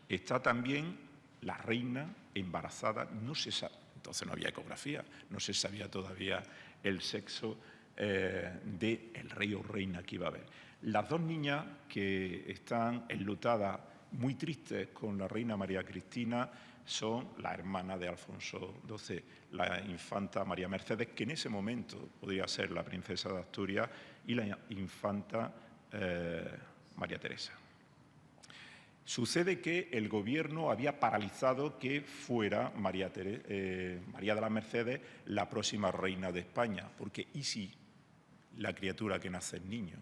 está también la reina embarazada, no se sabe, entonces no había ecografía, no se sabía todavía el sexo del rey o reina que iba a haber. Las dos niñas que están enlutadas, muy tristes con la reina María Cristina, son la hermana de Alfonso XII, la infanta María Mercedes, que en ese momento podría ser la princesa de Asturias, y la infanta María Teresa. Sucede que el gobierno había paralizado que fuera María de las Mercedes la próxima reina de España, porque ¿y si la criatura que nace es niño?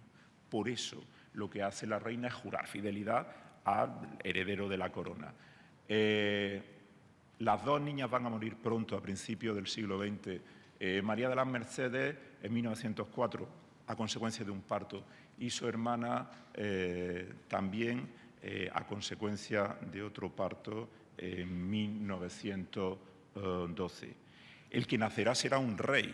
Por eso lo que hace la reina es jurar fidelidad al heredero de la corona. Las dos niñas van a morir pronto, a principios del siglo XX. María de las Mercedes, en 1904, a consecuencia de un parto, y su hermana también a consecuencia de otro parto en 1912. El que nacerá será un rey.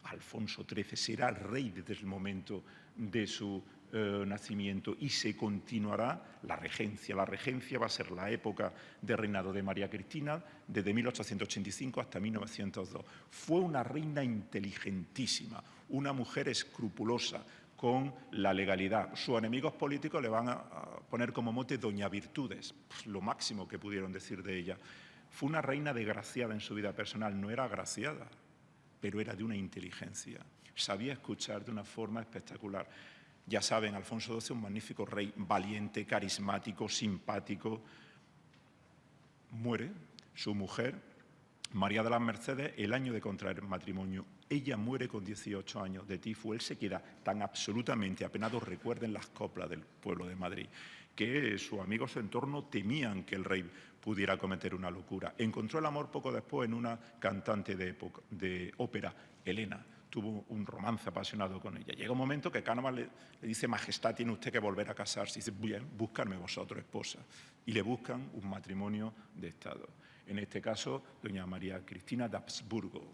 Alfonso XIII será rey desde el momento de su nacimiento y se continuará la regencia. La regencia va a ser la época de reinado de María Cristina desde 1885 hasta 1902. Fue una reina inteligentísima, una mujer escrupulosa con la legalidad. Sus enemigos políticos le van a poner como mote Doña Virtudes, pues lo máximo que pudieron decir de ella. Fue una reina desgraciada en su vida personal, no era agraciada, pero era de una inteligencia. Sabía escuchar de una forma espectacular. Ya saben, Alfonso XII, un magnífico rey, valiente, carismático, simpático. Muere su mujer, María de las Mercedes, el año de contraer matrimonio. Ella muere con 18 años de tifo. Él se queda tan absolutamente apenado, recuerden las coplas del pueblo de Madrid, que sus amigos en torno temían que el rey pudiera cometer una locura. Encontró el amor poco después en una cantante de ópera, Helena. Tuvo un romance apasionado con ella. Llega un momento que Cánovas le dice: Majestad, tiene usted que volver a casarse. Y dice: bien, buscarme vosotros, esposa. Y le buscan un matrimonio de Estado. En este caso, doña María Cristina de Habsburgo,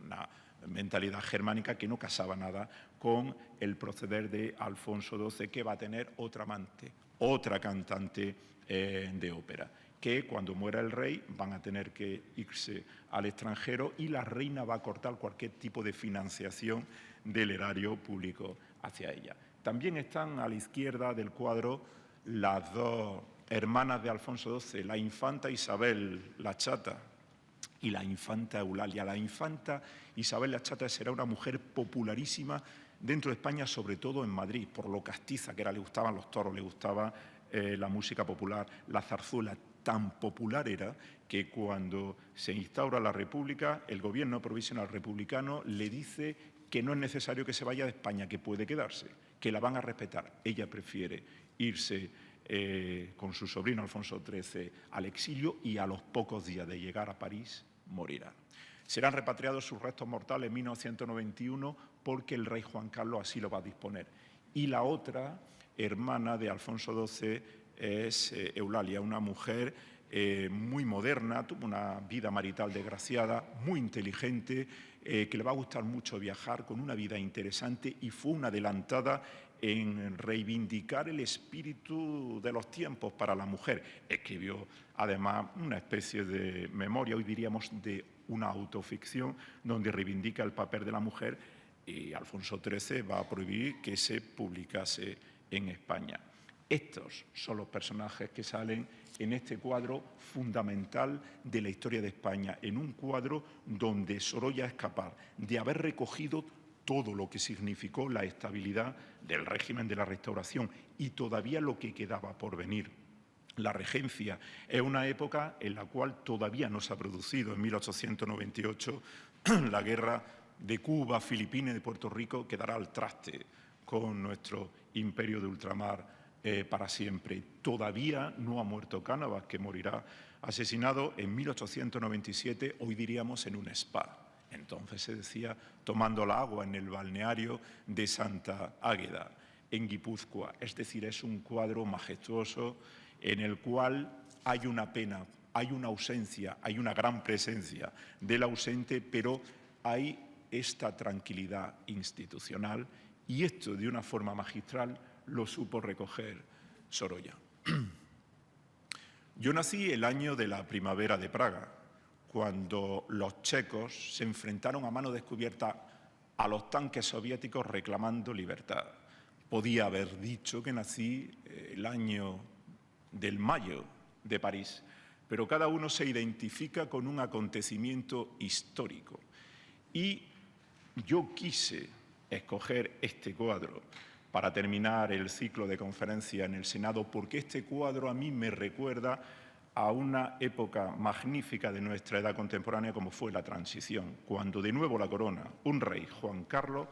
una mentalidad germánica que no casaba nada con el proceder de Alfonso XII, que va a tener otra amante, otra cantante de ópera, que cuando muera el rey van a tener que irse al extranjero y la reina va a cortar cualquier tipo de financiación del erario público hacia ella. También están a la izquierda del cuadro las dos hermanas de Alfonso XII, la infanta Isabel la Chata y la infanta Eulalia. La infanta Isabel la Chata será una mujer popularísima dentro de España, sobre todo en Madrid, por lo castiza que era. Le gustaban los toros, le gustaba la música popular, la zarzuela. Tan popular era que cuando se instaura la República, el gobierno provisional republicano le dice que no es necesario que se vaya de España, que puede quedarse, que la van a respetar. Ella prefiere irse con su sobrino Alfonso XIII al exilio y a los pocos días de llegar a París morirá. Serán repatriados sus restos mortales en 1991 porque el rey Juan Carlos así lo va a disponer. Y la otra hermana de Alfonso XII es Eulalia, una mujer muy moderna, tuvo una vida marital desgraciada, muy inteligente, que le va a gustar mucho viajar, con una vida interesante, y fue una adelantada en reivindicar el espíritu de los tiempos para la mujer. Escribió además una especie de memoria, hoy diríamos de una autoficción, donde reivindica el papel de la mujer, y Alfonso XIII va a prohibir que se publicase en España. Estos son los personajes que salen en este cuadro fundamental de la historia de España, en un cuadro donde Sorolla es capaz de haber recogido todo lo que significó la estabilidad del régimen de la Restauración y todavía lo que quedaba por venir. La regencia es una época en la cual todavía no se ha producido, en 1898, la guerra de Cuba, Filipinas y de Puerto Rico, que dará al traste con nuestro imperio de ultramar para siempre. Todavía no ha muerto Cánovas, que morirá asesinado en 1897, hoy diríamos en un spa. Entonces se decía tomando la agua en el balneario de Santa Águeda, en Guipúzcoa. Es decir, es un cuadro majestuoso en el cual hay una pena, hay una ausencia, hay una gran presencia del ausente, pero hay esta tranquilidad institucional, y esto de una forma magistral lo supo recoger Sorolla. Yo nací el año de la primavera de Praga, cuando los checos se enfrentaron a mano descubierta a los tanques soviéticos reclamando libertad. Podía haber dicho que nací el año del Mayo de París, pero cada uno se identifica con un acontecimiento histórico. Y yo quise escoger este cuadro para terminar el ciclo de conferencia en el Senado, porque este cuadro a mí me recuerda a una época magnífica de nuestra edad contemporánea, como fue la transición, cuando de nuevo la corona, un rey, Juan Carlos,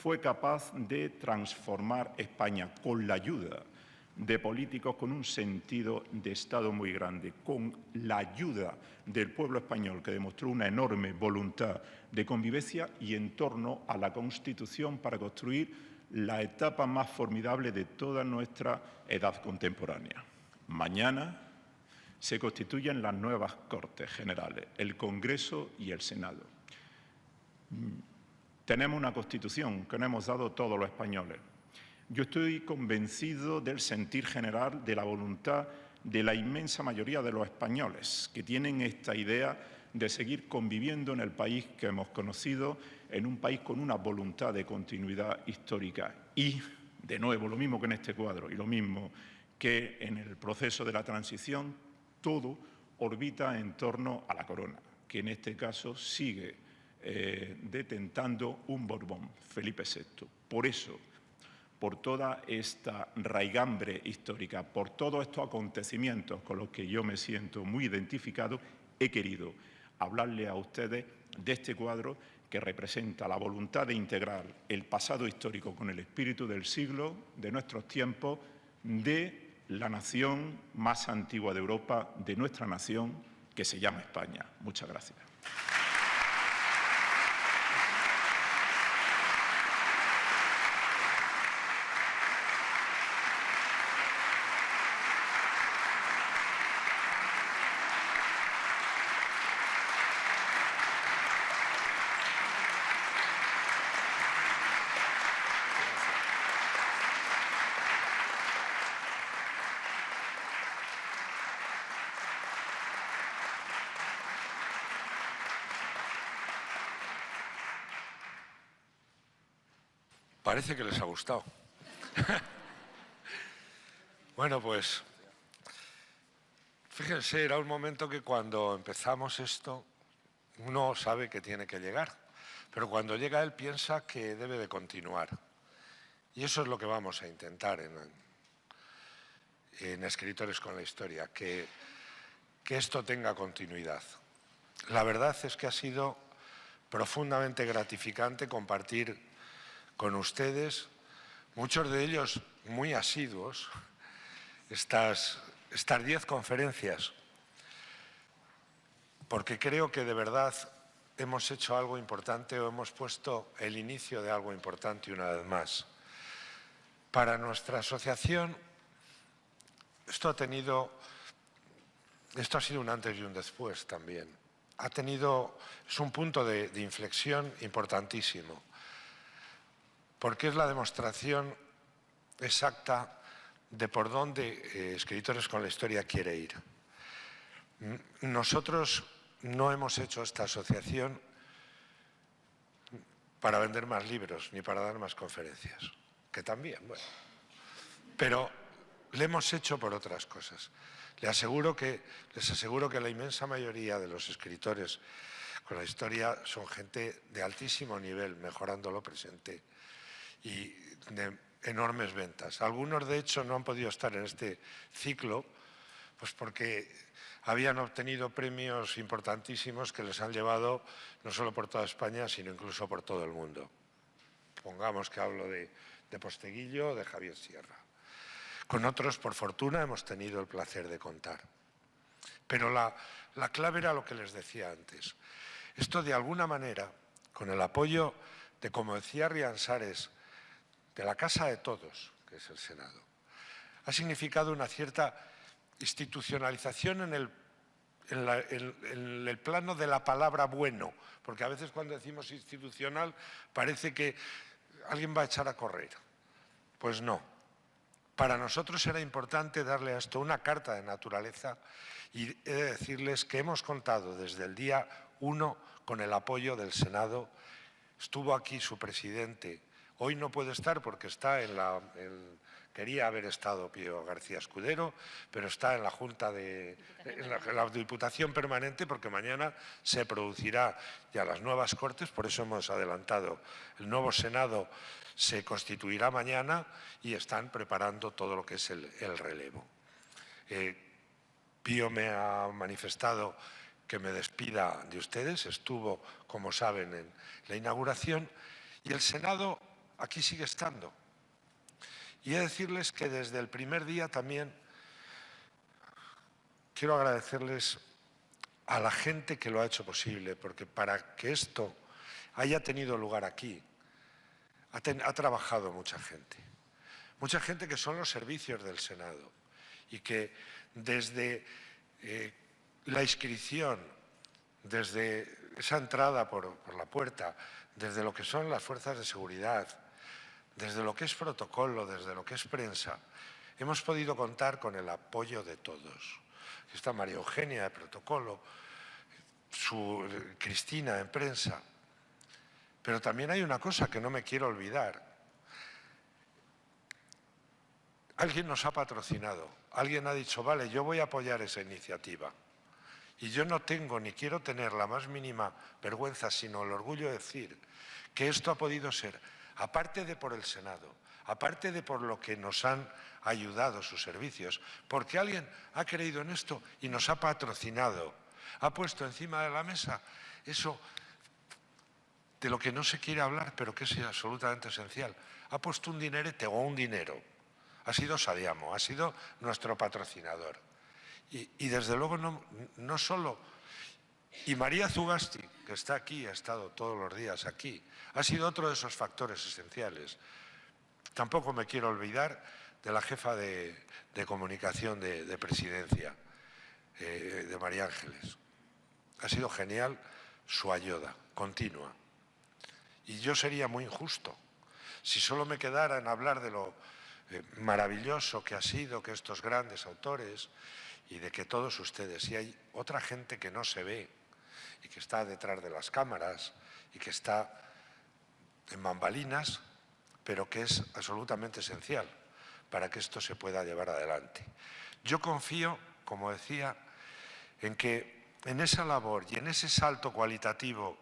fue capaz de transformar España con la ayuda de políticos con un sentido de Estado muy grande, con la ayuda del pueblo español, que demostró una enorme voluntad de convivencia, y en torno a la Constitución para construir la etapa más formidable de toda nuestra edad contemporánea. Mañana se constituyen las nuevas Cortes Generales, el Congreso y el Senado. Tenemos una Constitución que nos hemos dado todos los españoles. Yo estoy convencido del sentir general, de la voluntad de la inmensa mayoría de los españoles, que tienen esta idea de seguir conviviendo en el país que hemos conocido, en un país con una voluntad de continuidad histórica. Y, de nuevo, lo mismo que en este cuadro y lo mismo que en el proceso de la transición, todo orbita en torno a la corona, que en este caso sigue detentando un Borbón, Felipe VI. Por eso, por toda esta raigambre histórica, por todos estos acontecimientos con los que yo me siento muy identificado, he querido hablarle a ustedes de este cuadro que representa la voluntad de integrar el pasado histórico con el espíritu del siglo, de nuestros tiempos, de la nación más antigua de Europa, de nuestra nación, que se llama España. Muchas gracias. Parece que les ha gustado. Bueno, pues, fíjense, era un momento que cuando empezamos esto, uno sabe que tiene que llegar, pero cuando llega él piensa que debe de continuar. Y eso es lo que vamos a intentar en Escritores con la Historia, que esto tenga continuidad. La verdad es que ha sido profundamente gratificante compartir con ustedes, muchos de ellos muy asiduos, estas 10 conferencias, porque creo que de verdad hemos hecho algo importante o hemos puesto el inicio de algo importante una vez más. Para nuestra asociación, esto ha sido un antes y un después también. Es un punto de inflexión importantísimo, porque es la demostración exacta de por dónde Escritores con la Historia quiere ir. Nosotros no hemos hecho esta asociación para vender más libros ni para dar más conferencias, que también, bueno. Pero le hemos hecho por otras cosas. Les aseguro que la inmensa mayoría de los escritores con la historia son gente de altísimo nivel, mejorando lo presente, y de enormes ventas. Algunos, de hecho, no han podido estar en este ciclo pues porque habían obtenido premios importantísimos que les han llevado no solo por toda España, sino incluso por todo el mundo. Pongamos que hablo de Posteguillo o de Javier Sierra. Con otros, por fortuna, hemos tenido el placer de contar. Pero la clave era lo que les decía antes. Esto, de alguna manera, con el apoyo de, como decía Riansares, de la Casa de Todos, que es el Senado, ha significado una cierta institucionalización en el plano de la palabra bueno, porque a veces cuando decimos institucional parece que alguien va a echar a correr. Pues no. Para nosotros era importante darle a esto una carta de naturaleza y he de decirles que hemos contado desde el día 1 con el apoyo del Senado. Estuvo aquí su presidente. Hoy no puede estar porque está quería haber estado Pío García Escudero, pero está en la Junta en la Diputación Permanente, porque mañana se producirá ya las nuevas Cortes, por eso hemos adelantado. El nuevo Senado se constituirá mañana y están preparando todo lo que es el relevo. Pío me ha manifestado que me despida de ustedes, estuvo, como saben, en la inauguración, y el Senado aquí sigue estando. Y he de decirles que desde el primer día también quiero agradecerles a la gente que lo ha hecho posible, porque para que esto haya tenido lugar aquí, ha trabajado mucha gente que son los servicios del Senado y que desde la inscripción, desde esa entrada por la puerta, desde lo que son las fuerzas de seguridad, desde lo que es protocolo, desde lo que es prensa, hemos podido contar con el apoyo de todos. Está María Eugenia de protocolo, Cristina en prensa. Pero también hay una cosa que no me quiero olvidar. Alguien nos ha patrocinado, alguien ha dicho, vale, yo voy a apoyar esa iniciativa. Y yo no tengo ni quiero tener la más mínima vergüenza, sino el orgullo de decir que esto ha podido ser, aparte de por el Senado, aparte de por lo que nos han ayudado sus servicios, porque alguien ha creído en esto y nos ha patrocinado, ha puesto encima de la mesa eso de lo que no se quiere hablar, pero que es absolutamente esencial. Ha puesto un dinerete o un dinero. Ha sido Sadiamo, ha sido nuestro patrocinador. Y desde luego no solo... Y María Zugasti, que está aquí, ha estado todos los días aquí, ha sido otro de esos factores esenciales. Tampoco me quiero olvidar de la jefa de comunicación de Presidencia, de María Ángeles. Ha sido genial su ayuda continua. Y yo sería muy injusto si solo me quedara en hablar de lo maravilloso que ha sido que estos grandes autores y de que todos ustedes, y hay otra gente que no se ve y que está detrás de las cámaras y que está en bambalinas, pero que es absolutamente esencial para que esto se pueda llevar adelante. Yo confío, como decía, en que en esa labor y en ese salto cualitativo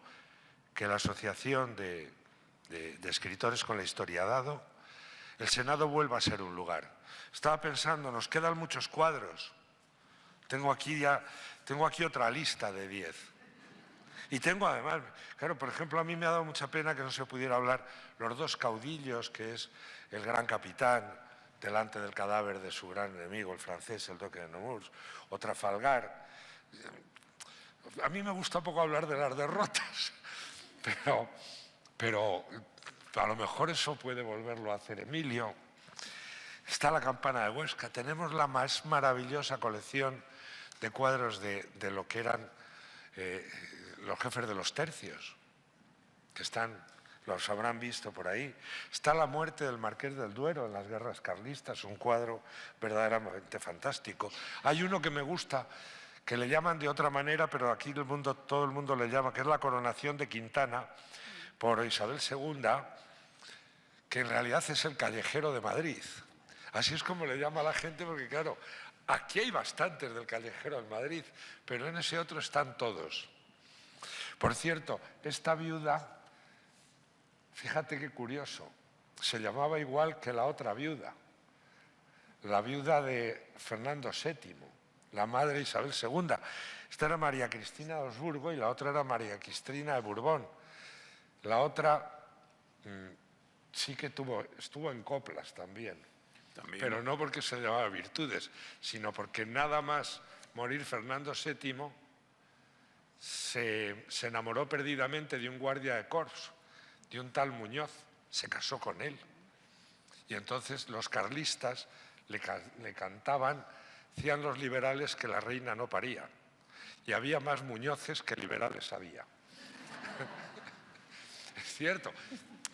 que la Asociación de Escritores con la Historia ha dado, el Senado vuelva a ser un lugar. Estaba pensando, nos quedan muchos cuadros. Tengo aquí otra lista de 10. Y tengo además, claro, por ejemplo, a mí me ha dado mucha pena que no se pudiera hablar los dos caudillos, que es el gran capitán delante del cadáver de su gran enemigo, el francés, el duque de Nemours, o Trafalgar. A mí me gusta poco hablar de las derrotas, pero a lo mejor eso puede volverlo a hacer Emilio. Está la campana de Huesca. Tenemos la más maravillosa colección de cuadros de lo que eran los jefes de los tercios, que los habrán visto por ahí. Está la muerte del Marqués del Duero en las guerras carlistas, un cuadro verdaderamente fantástico. Hay uno que me gusta, que le llaman de otra manera, pero aquí todo el mundo le llama, que es la coronación de Quintana por Isabel II, que en realidad es el Callejero de Madrid. Así es como le llama a la gente, porque claro, aquí hay bastantes del Callejero en Madrid, pero en ese otro están todos. Por cierto, esta viuda, fíjate qué curioso, se llamaba igual que la otra viuda, la viuda de Fernando VII, la madre de Isabel II. Esta era María Cristina de Habsburgo y la otra era María Cristina de Borbón. La otra sí que estuvo en coplas también, pero no porque se llamaba Virtudes, sino porque nada más morir Fernando VII se enamoró perdidamente de un guardia de corps, de un tal Muñoz, se casó con él. Y entonces los carlistas le cantaban, decían los liberales que la reina no paría. Y había más Muñoces que liberales había. Es cierto.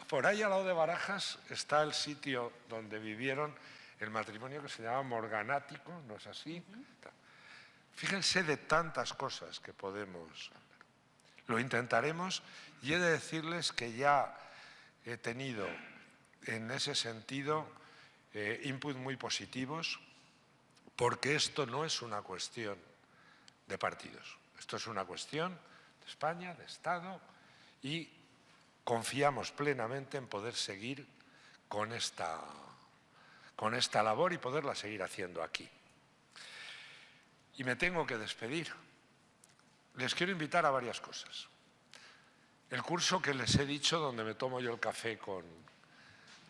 Por ahí al lado de Barajas está el sitio donde vivieron el matrimonio que se llama Morganático, ¿no es así? Fíjense de tantas cosas que podemos hablar. Lo intentaremos y he de decirles que ya he tenido en ese sentido inputs muy positivos, porque esto no es una cuestión de partidos. Esto es una cuestión de España, de Estado, y confiamos plenamente en poder seguir con esta labor y poderla seguir haciendo aquí. Y me tengo que despedir. Les quiero invitar a varias cosas. El curso que les he dicho, donde me tomo yo el café con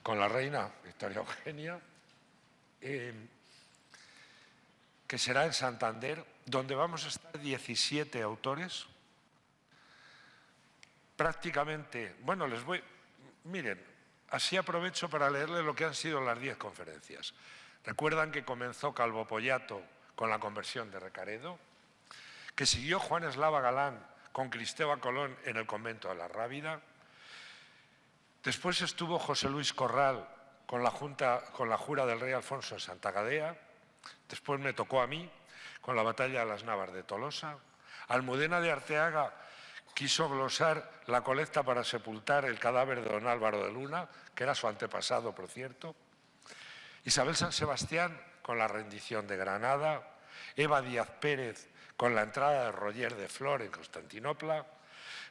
con la reina Victoria Eugenia, que será en Santander, donde vamos a estar 17 autores. Prácticamente, bueno, miren, así aprovecho para leerles lo que han sido las 10 conferencias. Recuerdan que comenzó Calvo Pollato con la conversión de Recaredo, que siguió Juan Eslava Galán con Cristóbal Colón en el convento de la Rábida. Después estuvo José Luis Corral con la jura del rey Alfonso en Santa Gadea. Después me tocó a mí con la batalla de las Navas de Tolosa. Almudena de Arteaga quiso glosar la colecta para sepultar el cadáver de don Álvaro de Luna, que era su antepasado, por cierto. Isabel San Sebastián con la rendición de Granada. Eva Díaz Pérez con la entrada de Roger de Flor en Constantinopla.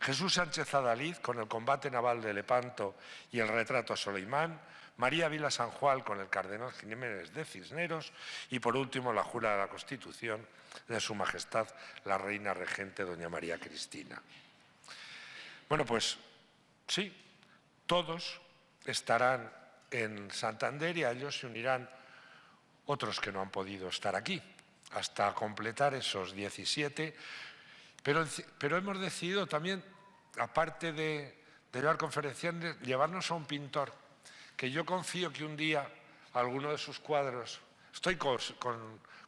Jesús Sánchez Adalid con el combate naval de Lepanto y el retrato a Solimán. María Vila San Juan con el cardenal Jiménez de Cisneros y, por último, la jura de la Constitución de Su Majestad la Reina Regente doña María Cristina. Bueno, pues sí, todos estarán en Santander y a ellos se unirán otros que no han podido estar aquí, hasta completar esos 17. Pero hemos decidido también, aparte de llevar conferencias, llevarnos a un pintor que yo confío que un día alguno de sus cuadros, estoy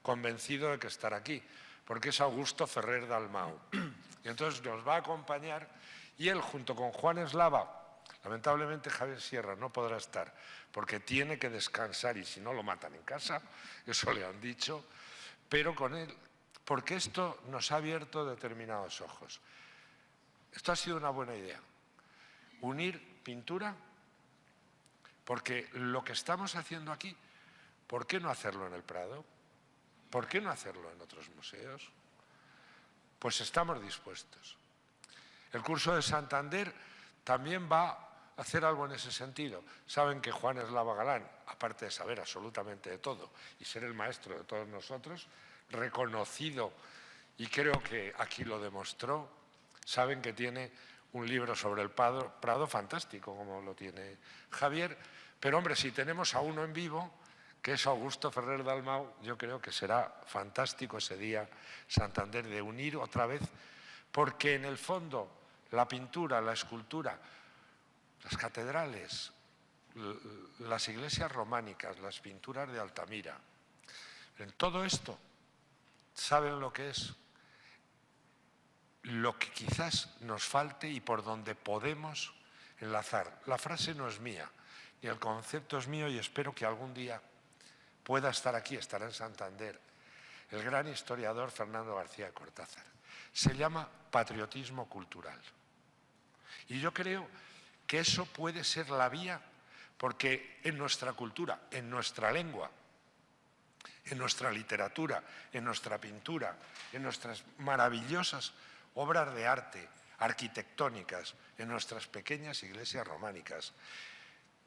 convencido de que estará aquí, porque es Augusto Ferrer Dalmau. Y entonces nos va a acompañar y él, junto con Juan Eslava, lamentablemente Javier Sierra no podrá estar porque tiene que descansar y si no lo matan en casa, eso le han dicho, pero con él, porque esto nos ha abierto determinados ojos. Esto ha sido una buena idea, unir pintura. Porque lo que estamos haciendo aquí, ¿por qué no hacerlo en el Prado? ¿Por qué no hacerlo en otros museos? Pues estamos dispuestos. El curso de Santander también va a hacer algo en ese sentido. Saben que Juan Eslava Galán, aparte de saber absolutamente de todo y ser el maestro de todos nosotros, reconocido, y creo que aquí lo demostró, saben que tiene un libro sobre el Prado fantástico, como lo tiene Javier. Pero, hombre, si tenemos a uno en vivo, que es Augusto Ferrer Dalmau, yo creo que será fantástico ese día Santander de unir otra vez, porque en el fondo la pintura, la escultura, las catedrales, las iglesias románicas, las pinturas de Altamira, en todo esto, ¿saben lo que es? Lo que quizás nos falte y por donde podemos enlazar. La frase no es mía, ni el concepto es mío y espero que algún día pueda estar aquí, estará en Santander, el gran historiador Fernando García de Cortázar. Se llama patriotismo cultural. Y yo creo que eso puede ser la vía, porque en nuestra cultura, en nuestra lengua, en nuestra literatura, en nuestra pintura, en nuestras maravillosas obras de arte, arquitectónicas, en nuestras pequeñas iglesias románicas.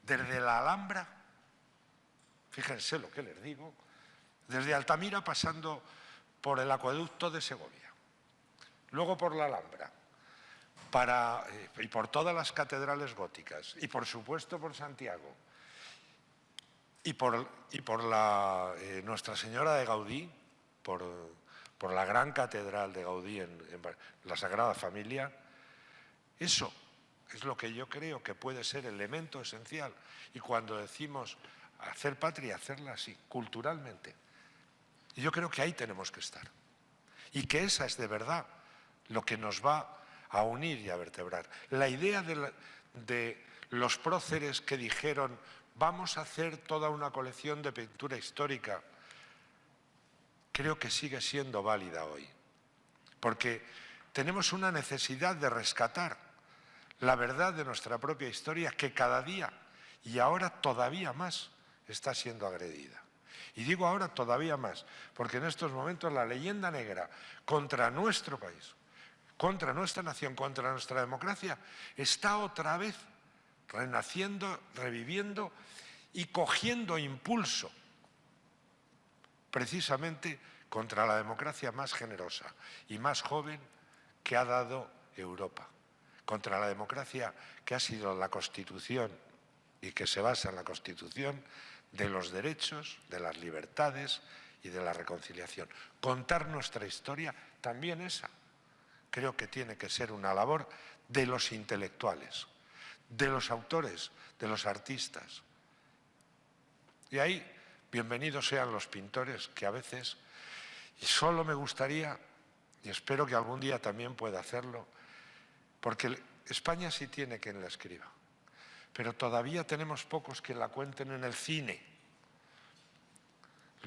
Desde la Alhambra, fíjense lo que les digo, desde Altamira pasando por el acueducto de Segovia, luego por la Alhambra, y por todas las catedrales góticas, y por supuesto por Santiago, y por Nuestra Señora de Gaudí, por la gran catedral de Gaudí en la Sagrada Familia. Eso es lo que yo creo que puede ser elemento esencial. Y cuando decimos hacer patria, hacerla así, culturalmente. Y yo creo que ahí tenemos que estar. Y que esa es de verdad lo que nos va a unir y a vertebrar. La idea de los próceres que dijeron vamos a hacer toda una colección de pintura histórica, creo que sigue siendo válida hoy. Porque tenemos una necesidad de rescatar la verdad de nuestra propia historia que cada día y ahora todavía más está siendo agredida. Y digo ahora todavía más, porque en estos momentos la leyenda negra contra nuestro país, contra nuestra nación, contra nuestra democracia, está otra vez renaciendo, reviviendo y cogiendo impulso precisamente contra la democracia más generosa y más joven que ha dado Europa, contra la democracia que ha sido la Constitución y que se basa en la Constitución, de los derechos, de las libertades y de la reconciliación. Contar nuestra historia, también esa, creo que tiene que ser una labor de los intelectuales, de los autores, de los artistas. Y ahí, bienvenidos sean los pintores, que a veces, y solo me gustaría, y espero que algún día también pueda hacerlo, porque España sí tiene quien la escriba, pero todavía tenemos pocos que la cuenten en el cine.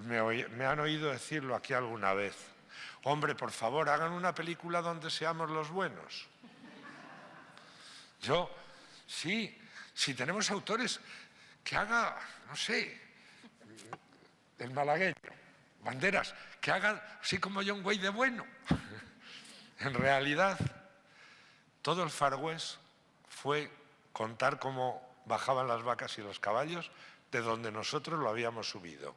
Me han oído decirlo aquí alguna vez. Hombre, por favor, hagan una película donde seamos los buenos. Yo, sí, si tenemos autores, que haga, no sé, el malagueño, Banderas, que haga así como John Wayne de bueno. En realidad, todo el Far West fue contar cómo bajaban las vacas y los caballos de donde nosotros lo habíamos subido.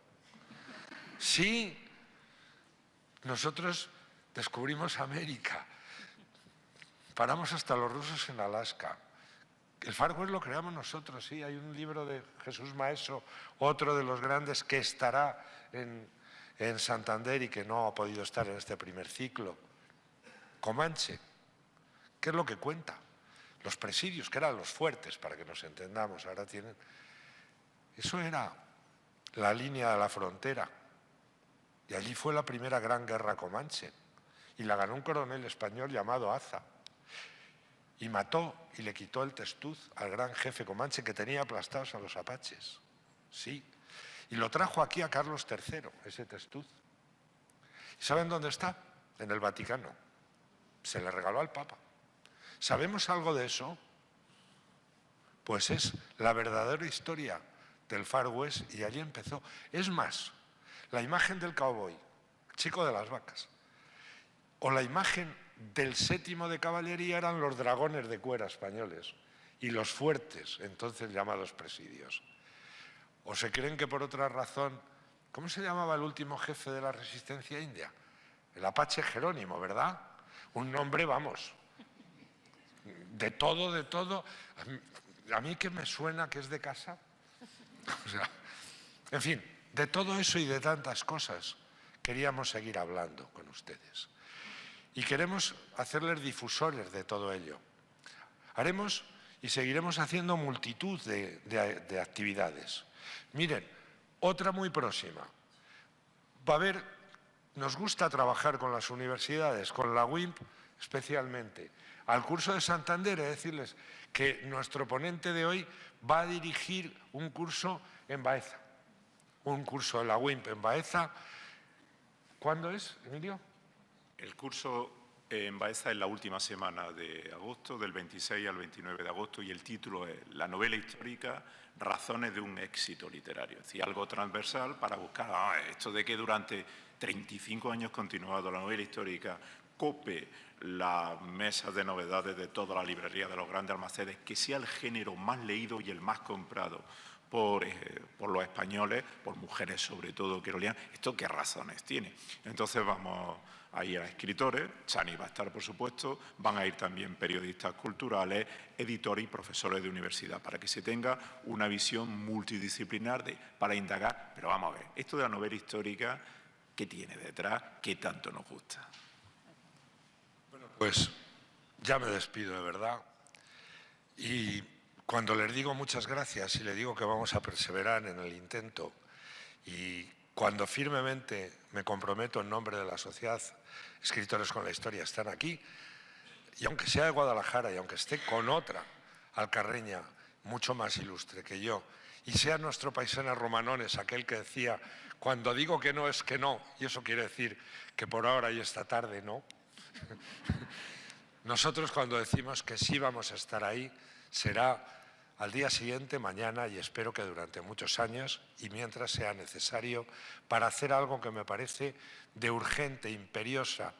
Sí, nosotros descubrimos América, paramos hasta los rusos en Alaska. El Far West lo creamos nosotros, sí. Hay un libro de Jesús Maeso, otro de los grandes, que estará en Santander y que no ha podido estar en este primer ciclo. Comanche, ¿qué es lo que cuenta? Los presidios, que eran los fuertes, para que nos entendamos, ahora tienen... Eso era la línea de la frontera. Y allí fue la primera gran guerra comanche. Y la ganó un coronel español llamado Aza. Y mató y le quitó el testuz al gran jefe comanche que tenía aplastados a los apaches. Sí. Y lo trajo aquí a Carlos III, ese testuz. ¿Y saben dónde está? En el Vaticano. Se le regaló al Papa. ¿Sabemos algo de eso? Pues es la verdadera historia del Far West y allí empezó. Es más, la imagen del cowboy, chico de las vacas, o la imagen del 7º de caballería eran los dragones de cuera españoles y los fuertes, entonces llamados presidios. ¿O se creen que por otra razón, cómo se llamaba el último jefe de la resistencia india? El Apache Jerónimo, ¿verdad? Un nombre, vamos, de todo. A mí que me suena que es de casa. O sea, en fin, de todo eso y de tantas cosas queríamos seguir hablando con ustedes. Y queremos hacerles difusores de todo ello. Haremos y seguiremos haciendo multitud de actividades. Miren, otra muy próxima. Va a haber, nos gusta trabajar con las universidades, con la UIMP especialmente. Al curso de Santander, he de decirles que nuestro ponente de hoy va a dirigir un curso en Baeza. Un curso de la UIMP en Baeza. ¿Cuándo es, Emilio? El curso en Baeza es la última semana de agosto, del 26 al 29 de agosto, y el título es La novela histórica, razones de un éxito literario. Es decir, algo transversal para buscar esto de que durante 35 años continuado la novela histórica cope las mesas de novedades de toda la librería de los grandes almacenes, que sea el género más leído y el más comprado por los españoles, por mujeres sobre todo que lo lean. ¿Esto qué razones tiene? Entonces vamos a ir a escritores, Chani va a estar por supuesto, van a ir también periodistas culturales, editores y profesores de universidad, para que se tenga una visión multidisciplinar para indagar. Pero vamos a ver, esto de la novela histórica, ¿qué tiene detrás? ¿Qué tanto nos gusta? Bueno, pues ya me despido de verdad. Y cuando les digo muchas gracias y les digo que vamos a perseverar en el intento, y cuando firmemente me comprometo en nombre de la Sociedad Escritores con la Historia, están aquí, y aunque sea de Guadalajara y aunque esté con otra alcarreña mucho más ilustre que yo, y sea nuestro paisano Romanones, aquel que decía, cuando digo que no es que no, y eso quiere decir que por ahora y esta tarde no. Nosotros cuando decimos que sí vamos a estar ahí, será al día siguiente, mañana, y espero que durante muchos años, y mientras sea necesario, para hacer algo que me parece de urgente, imperiosa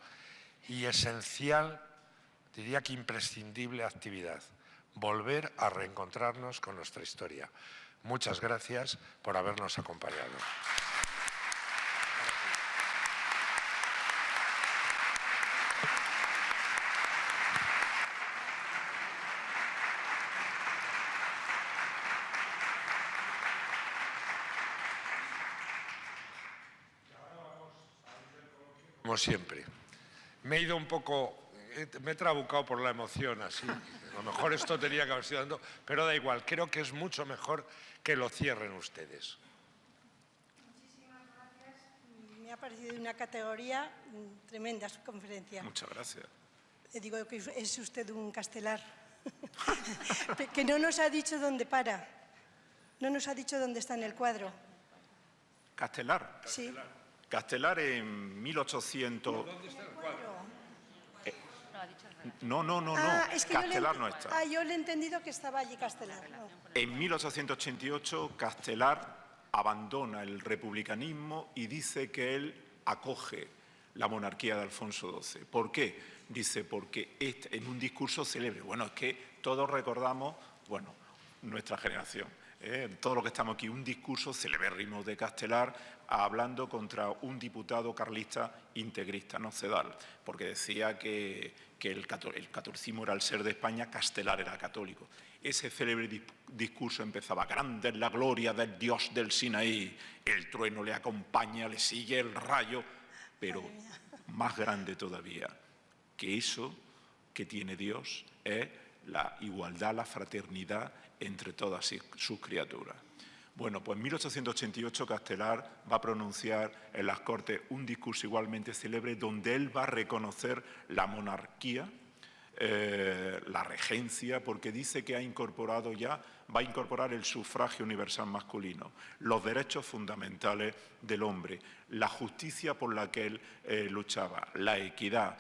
y esencial, diría que imprescindible actividad, volver a reencontrarnos con nuestra historia. Muchas gracias por habernos acompañado. como siempre. Me he ido un poco, me he trabucado por la emoción así. A lo mejor esto tenía que haber sido dando, pero da igual, creo que es mucho mejor que lo cierren ustedes. Muchísimas gracias. Me ha parecido una categoría tremenda su conferencia. Muchas gracias. Le digo que es usted un castelar, que no nos ha dicho dónde para, no nos ha dicho dónde está en el cuadro. Castelar. Sí. Castelar en 1800... ¿Dónde está el cuadro? No. Es que Castelar no está. yo le he entendido que estaba allí Castelar. No. En 1888, Castelar abandona el republicanismo y dice que él acoge la monarquía de Alfonso XII. ¿Por qué? Dice, porque en un discurso célebre. Bueno, es que todos recordamos, bueno, nuestra generación, todo lo que estamos aquí, un discurso celebérrimo de Castelar hablando contra un diputado carlista integrista, Nocedal, porque decía que el catolicismo era el ser de España, Castelar era católico. Ese célebre discurso empezaba: grande es la gloria del Dios del Sinaí, el trueno le acompaña, le sigue el rayo, pero más grande todavía que eso que tiene Dios es la igualdad, la fraternidad entre todas sus criaturas. Bueno, pues en 1888 Castelar va a pronunciar en las Cortes un discurso igualmente célebre donde él va a reconocer la monarquía, la regencia, porque dice que va a incorporar el sufragio universal masculino, los derechos fundamentales del hombre, la justicia por la que él luchaba, la equidad,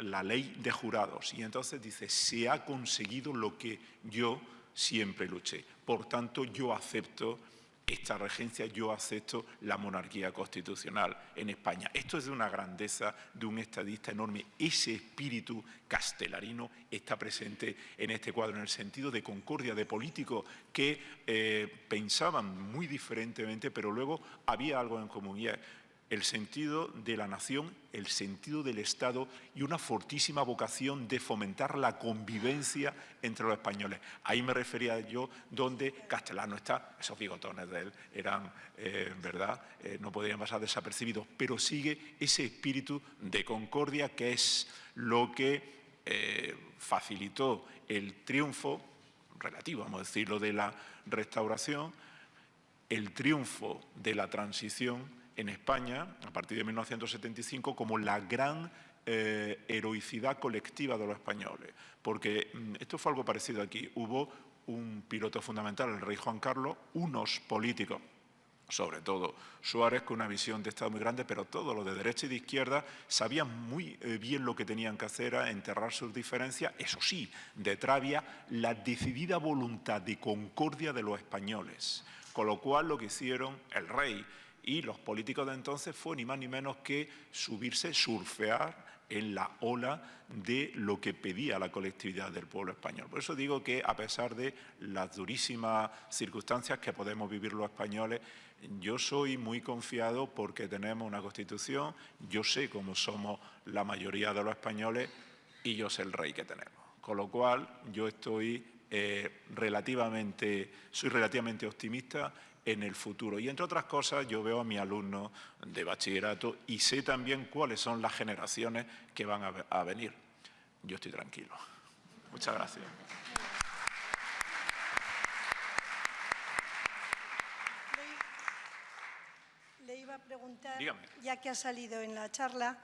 la ley de jurados. Y entonces dice, se ha conseguido lo que yo siempre luché. Por tanto, yo acepto esta regencia, yo acepto la monarquía constitucional en España. Esto es de una grandeza, de un estadista enorme. Ese espíritu castelarino está presente en este cuadro, en el sentido de concordia, de políticos que pensaban muy diferentemente, pero luego había algo en común, y es el sentido de la nación, el sentido del Estado y una fortísima vocación de fomentar la convivencia entre los españoles. Ahí me refería yo, donde Castelar no está, esos bigotones de él eran, ¿verdad?, no podían pasar desapercibidos, pero sigue ese espíritu de concordia que es lo que facilitó el triunfo relativo, vamos a decirlo, de la Restauración, el triunfo de la transición en España, a partir de 1975, como la gran heroicidad colectiva de los españoles. Porque esto fue algo parecido aquí. Hubo un piloto fundamental, el rey Juan Carlos, unos políticos, sobre todo Suárez, con una visión de Estado muy grande, pero todos los de derecha y de izquierda sabían muy bien lo que tenían que hacer, a enterrar sus diferencias. Eso sí, detrás había la decidida voluntad de concordia de los españoles. Con lo cual, lo que hicieron el rey y los políticos de entonces fue ni más ni menos que subirse, surfear en la ola de lo que pedía la colectividad del pueblo español. Por eso digo que, a pesar de las durísimas circunstancias que podemos vivir los españoles, yo soy muy confiado porque tenemos una Constitución, yo sé cómo somos la mayoría de los españoles y yo sé el rey que tenemos. Con lo cual, yo soy relativamente optimista en el futuro. Y, entre otras cosas, yo veo a mis alumnos de bachillerato y sé también cuáles son las generaciones que van a venir. Yo estoy tranquilo. Muchas gracias. Le iba a preguntar, Dígame. ya que ha salido en la charla,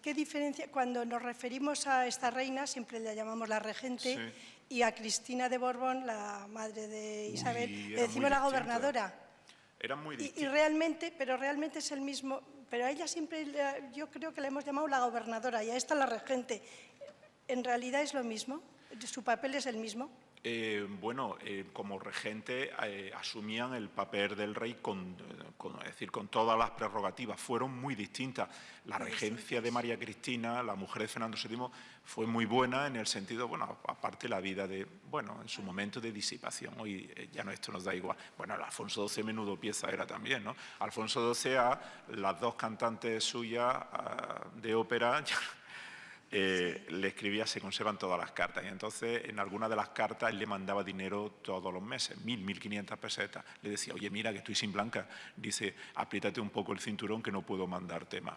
¿qué diferencia, cuando nos referimos a esta reina, siempre la llamamos la regente, Sí. Y a Cristina de Borbón, la madre de Isabel, le eran decimos muy la distintas. gobernadora? Eran muy Y distintos. realmente es el mismo, pero a ella siempre, yo creo que la hemos llamado la gobernadora y a esta la regente. ¿En realidad es lo mismo? ¿Su papel es el mismo? Como regente asumían el papel del rey con todas las prerrogativas. Fueron muy distintas. La regencia de María Cristina, la mujer de Fernando VII, fue muy buena en el sentido, aparte la vida en su momento de disipación. Hoy ya no, esto nos da igual. Bueno, el Alfonso XII menudo pieza era también, ¿no? Alfonso XII, las dos cantantes suyas de ópera, le escribía, se conservan todas las cartas. Y entonces, en alguna de las cartas, él le mandaba dinero todos los meses, 1.500 pesetas. Le decía, oye, mira, que estoy sin blanca. Dice, apriétate un poco el cinturón que no puedo mandarte más.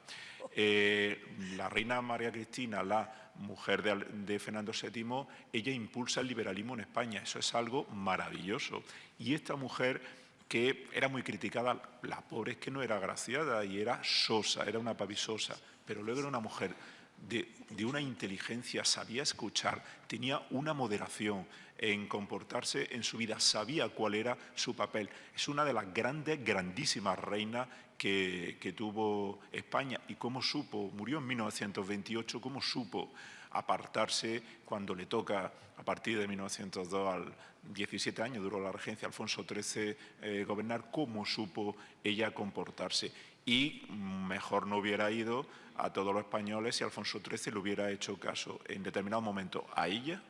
La reina María Cristina, la mujer de Fernando VII, ella impulsa el liberalismo en España. Eso es algo maravilloso. Y esta mujer, que era muy criticada, la pobre es que no era agraciada y era sosa, era una pavisosa, pero luego era una mujer de una inteligencia, sabía escuchar, tenía una moderación en comportarse en su vida, sabía cuál era su papel. Es una de las grandísimas reinas que tuvo España. Y cómo supo, murió en 1928, cómo supo apartarse cuando le toca, a partir de 1902, al 17 años duró la regencia Alfonso XIII, gobernar, cómo supo ella comportarse. Y mejor no hubiera ido a todos los españoles si Alfonso XIII le hubiera hecho caso en determinado momento a ella,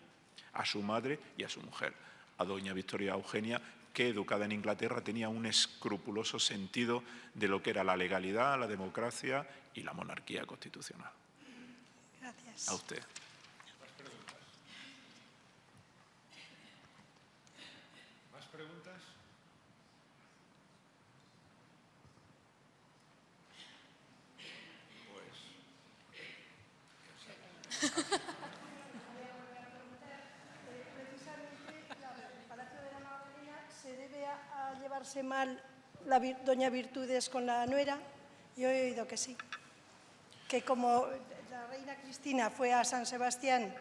a su madre y a su mujer, a doña Victoria Eugenia, que, educada en Inglaterra, tenía un escrupuloso sentido de lo que era la legalidad, la democracia y la monarquía constitucional. Gracias. A usted. ¿Más preguntas? ¿Se debe a llevarse mal doña Virtudes con la nuera? Yo he oído que sí. Que como la reina Cristina fue a San Sebastián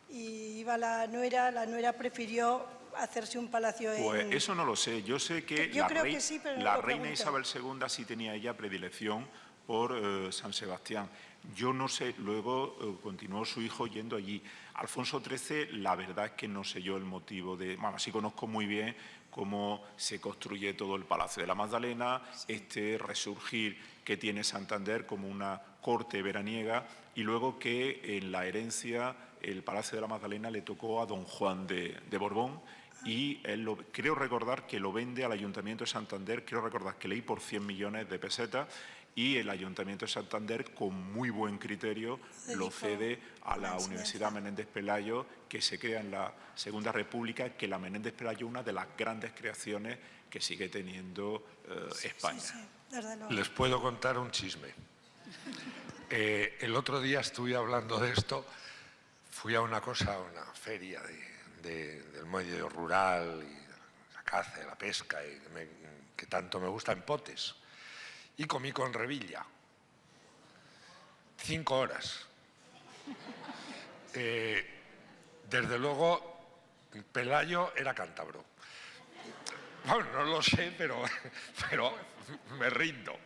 y iba la nuera prefirió hacerse un palacio en... Pues eso no lo sé. Yo sé que Yo creo que sí, pero no la lo reina pregunté. Isabel II sí tenía ella predilección por San Sebastián. Yo no sé, luego continuó su hijo yendo allí. Alfonso XIII, la verdad es que no sé yo el motivo de... Bueno, sí conozco muy bien cómo se construye todo el Palacio de la Magdalena, este resurgir que tiene Santander como una corte veraniega, y luego que en la herencia el Palacio de la Magdalena le tocó a don Juan de Borbón, y él creo recordar que lo vende al Ayuntamiento de Santander, creo recordar que leí por 100 millones de pesetas, y el Ayuntamiento de Santander, con muy buen criterio, lo cede a la Universidad Menéndez Pelayo, que se crea en la Segunda República, que la Menéndez Pelayo es una de las grandes creaciones que sigue teniendo España. Sí, desde luego. Les puedo contar un chisme. El otro día estuve hablando de esto, fui a una feria del medio rural, y la caza, la pesca, que tanto me gusta, en Potes. Y comí con Revilla. 5 horas. Desde luego, Pelayo era cántabro. Bueno, no lo sé, pero me rindo.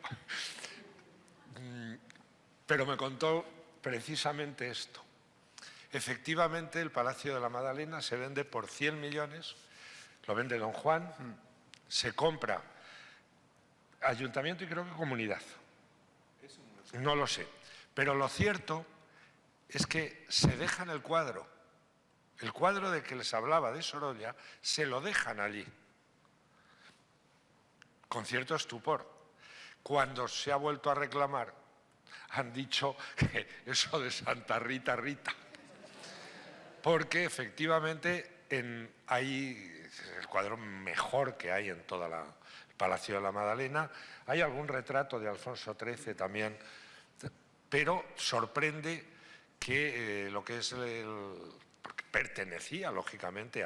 Pero me contó precisamente esto. Efectivamente, el Palacio de la Magdalena se vende por 100 millones, lo vende don Juan, se compra Ayuntamiento y creo que Comunidad. No lo sé. Pero lo cierto es que se dejan el cuadro de que les hablaba de Sorolla, se lo dejan allí, con cierto estupor. Cuando se ha vuelto a reclamar, han dicho que eso de Santa Rita, Rita. Porque efectivamente hay el cuadro mejor que hay en toda el Palacio de la Magdalena. Hay algún retrato de Alfonso XIII también, pero sorprende que lo que es porque pertenecía lógicamente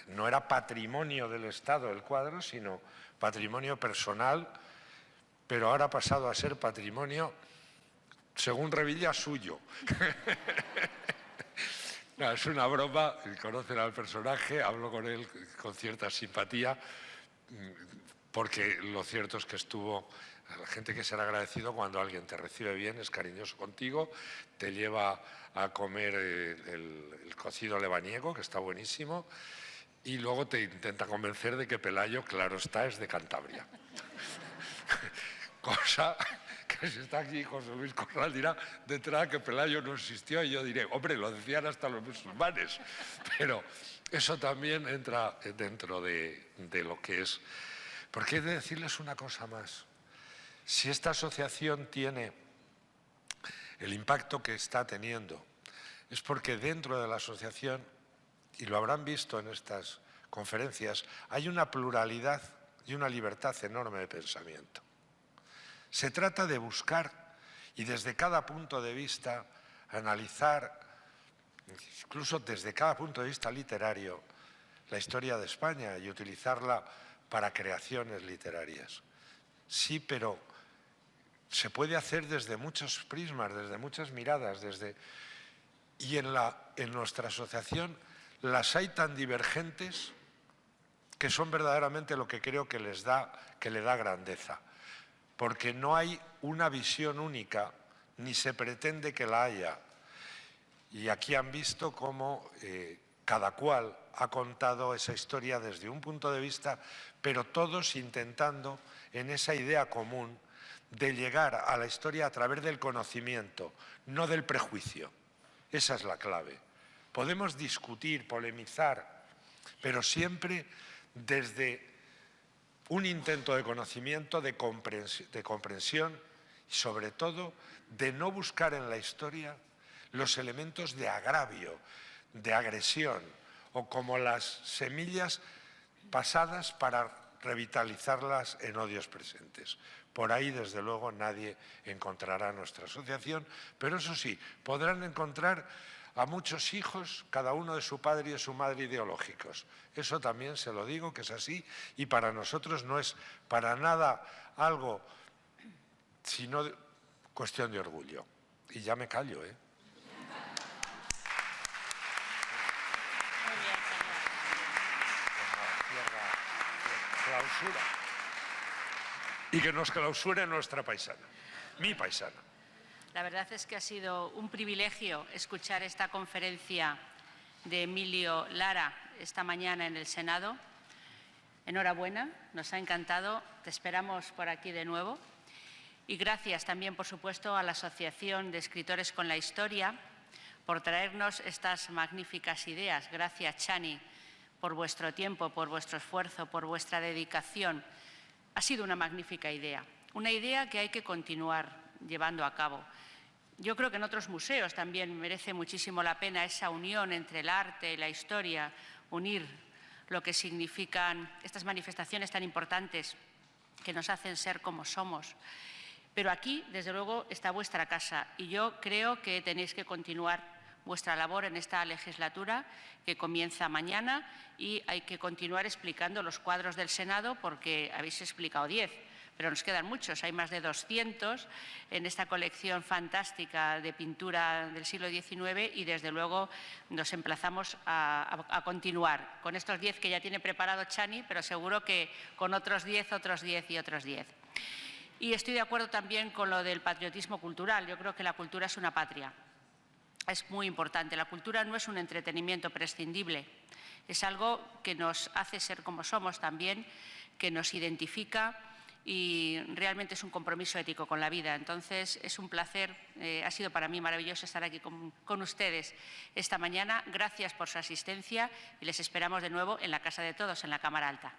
no era patrimonio del Estado el cuadro, sino patrimonio personal, pero ahora ha pasado a ser patrimonio, según Revilla, suyo. No, es una broma, conocen al personaje, hablo con él con cierta simpatía, porque lo cierto es que la gente que será agradecido cuando alguien te recibe bien, es cariñoso contigo, te lleva a comer el cocido lebaniego, que está buenísimo, y luego te intenta convencer de que Pelayo, claro está, es de Cantabria. Cosa que si está aquí José Luis Corral dirá detrás que Pelayo no existió, y yo diré, hombre, lo decían hasta los musulmanes, pero eso también entra dentro de lo que es. Porque he de decirles una cosa más. Si esta asociación tiene el impacto que está teniendo es porque dentro de la asociación, y lo habrán visto en estas conferencias, hay una pluralidad y una libertad enorme de pensamiento. Se trata de buscar y desde cada punto de vista analizar, incluso desde cada punto de vista literario, la historia de España y utilizarla para creaciones literarias. Sí, pero se puede hacer desde muchos prismas, desde muchas miradas, y en nuestra asociación las hay tan divergentes que son verdaderamente lo que creo que le da grandeza, porque no hay una visión única, ni se pretende que la haya. Y aquí han visto cómo cada cual ha contado esa historia desde un punto de vista, pero todos intentando en esa idea común de llegar a la historia a través del conocimiento, no del prejuicio. Esa es la clave. Podemos discutir, polemizar, pero siempre desde un intento de conocimiento, de comprensión y sobre todo de no buscar en la historia los elementos de agravio, de agresión o como las semillas pasadas para revitalizarlas en odios presentes. Por ahí, desde luego, nadie encontrará nuestra asociación, pero eso sí, podrán encontrar a muchos hijos, cada uno de su padre y de su madre ideológicos. Eso también se lo digo, que es así, y para nosotros no es para nada algo, sino cuestión de orgullo. Y ya me callo, ¿eh? Clausura. Y que nos clausure nuestra paisana, mi paisana. La verdad es que ha sido un privilegio escuchar esta conferencia de Emilio Lara esta mañana en el Senado. Enhorabuena, nos ha encantado, te esperamos por aquí de nuevo. Y gracias también, por supuesto, a la Asociación de Escritores con la Historia por traernos estas magníficas ideas. Gracias, Chani, por vuestro tiempo, por vuestro esfuerzo, por vuestra dedicación. Ha sido una magnífica idea, una idea que hay que continuar llevando a cabo. Yo creo que en otros museos también merece muchísimo la pena esa unión entre el arte y la historia, unir lo que significan estas manifestaciones tan importantes que nos hacen ser como somos. Pero aquí, desde luego, está vuestra casa y yo creo que tenéis que continuar vuestra labor en esta legislatura que comienza mañana y hay que continuar explicando los cuadros del Senado porque habéis explicado 10. Pero nos quedan muchos, hay más de 200 en esta colección fantástica de pintura del siglo XIX y desde luego nos emplazamos a continuar con estos 10 que ya tiene preparado Chani, pero seguro que con otros 10, otros 10 y otros 10. Y estoy de acuerdo también con lo del patriotismo cultural. Yo creo que la cultura es una patria. Es muy importante. La cultura no es un entretenimiento prescindible. Es algo que nos hace ser como somos también, que nos identifica y realmente es un compromiso ético con la vida. Entonces, es un placer, ha sido para mí maravilloso estar aquí con ustedes esta mañana. Gracias por su asistencia y les esperamos de nuevo en la Casa de Todos, en la Cámara Alta.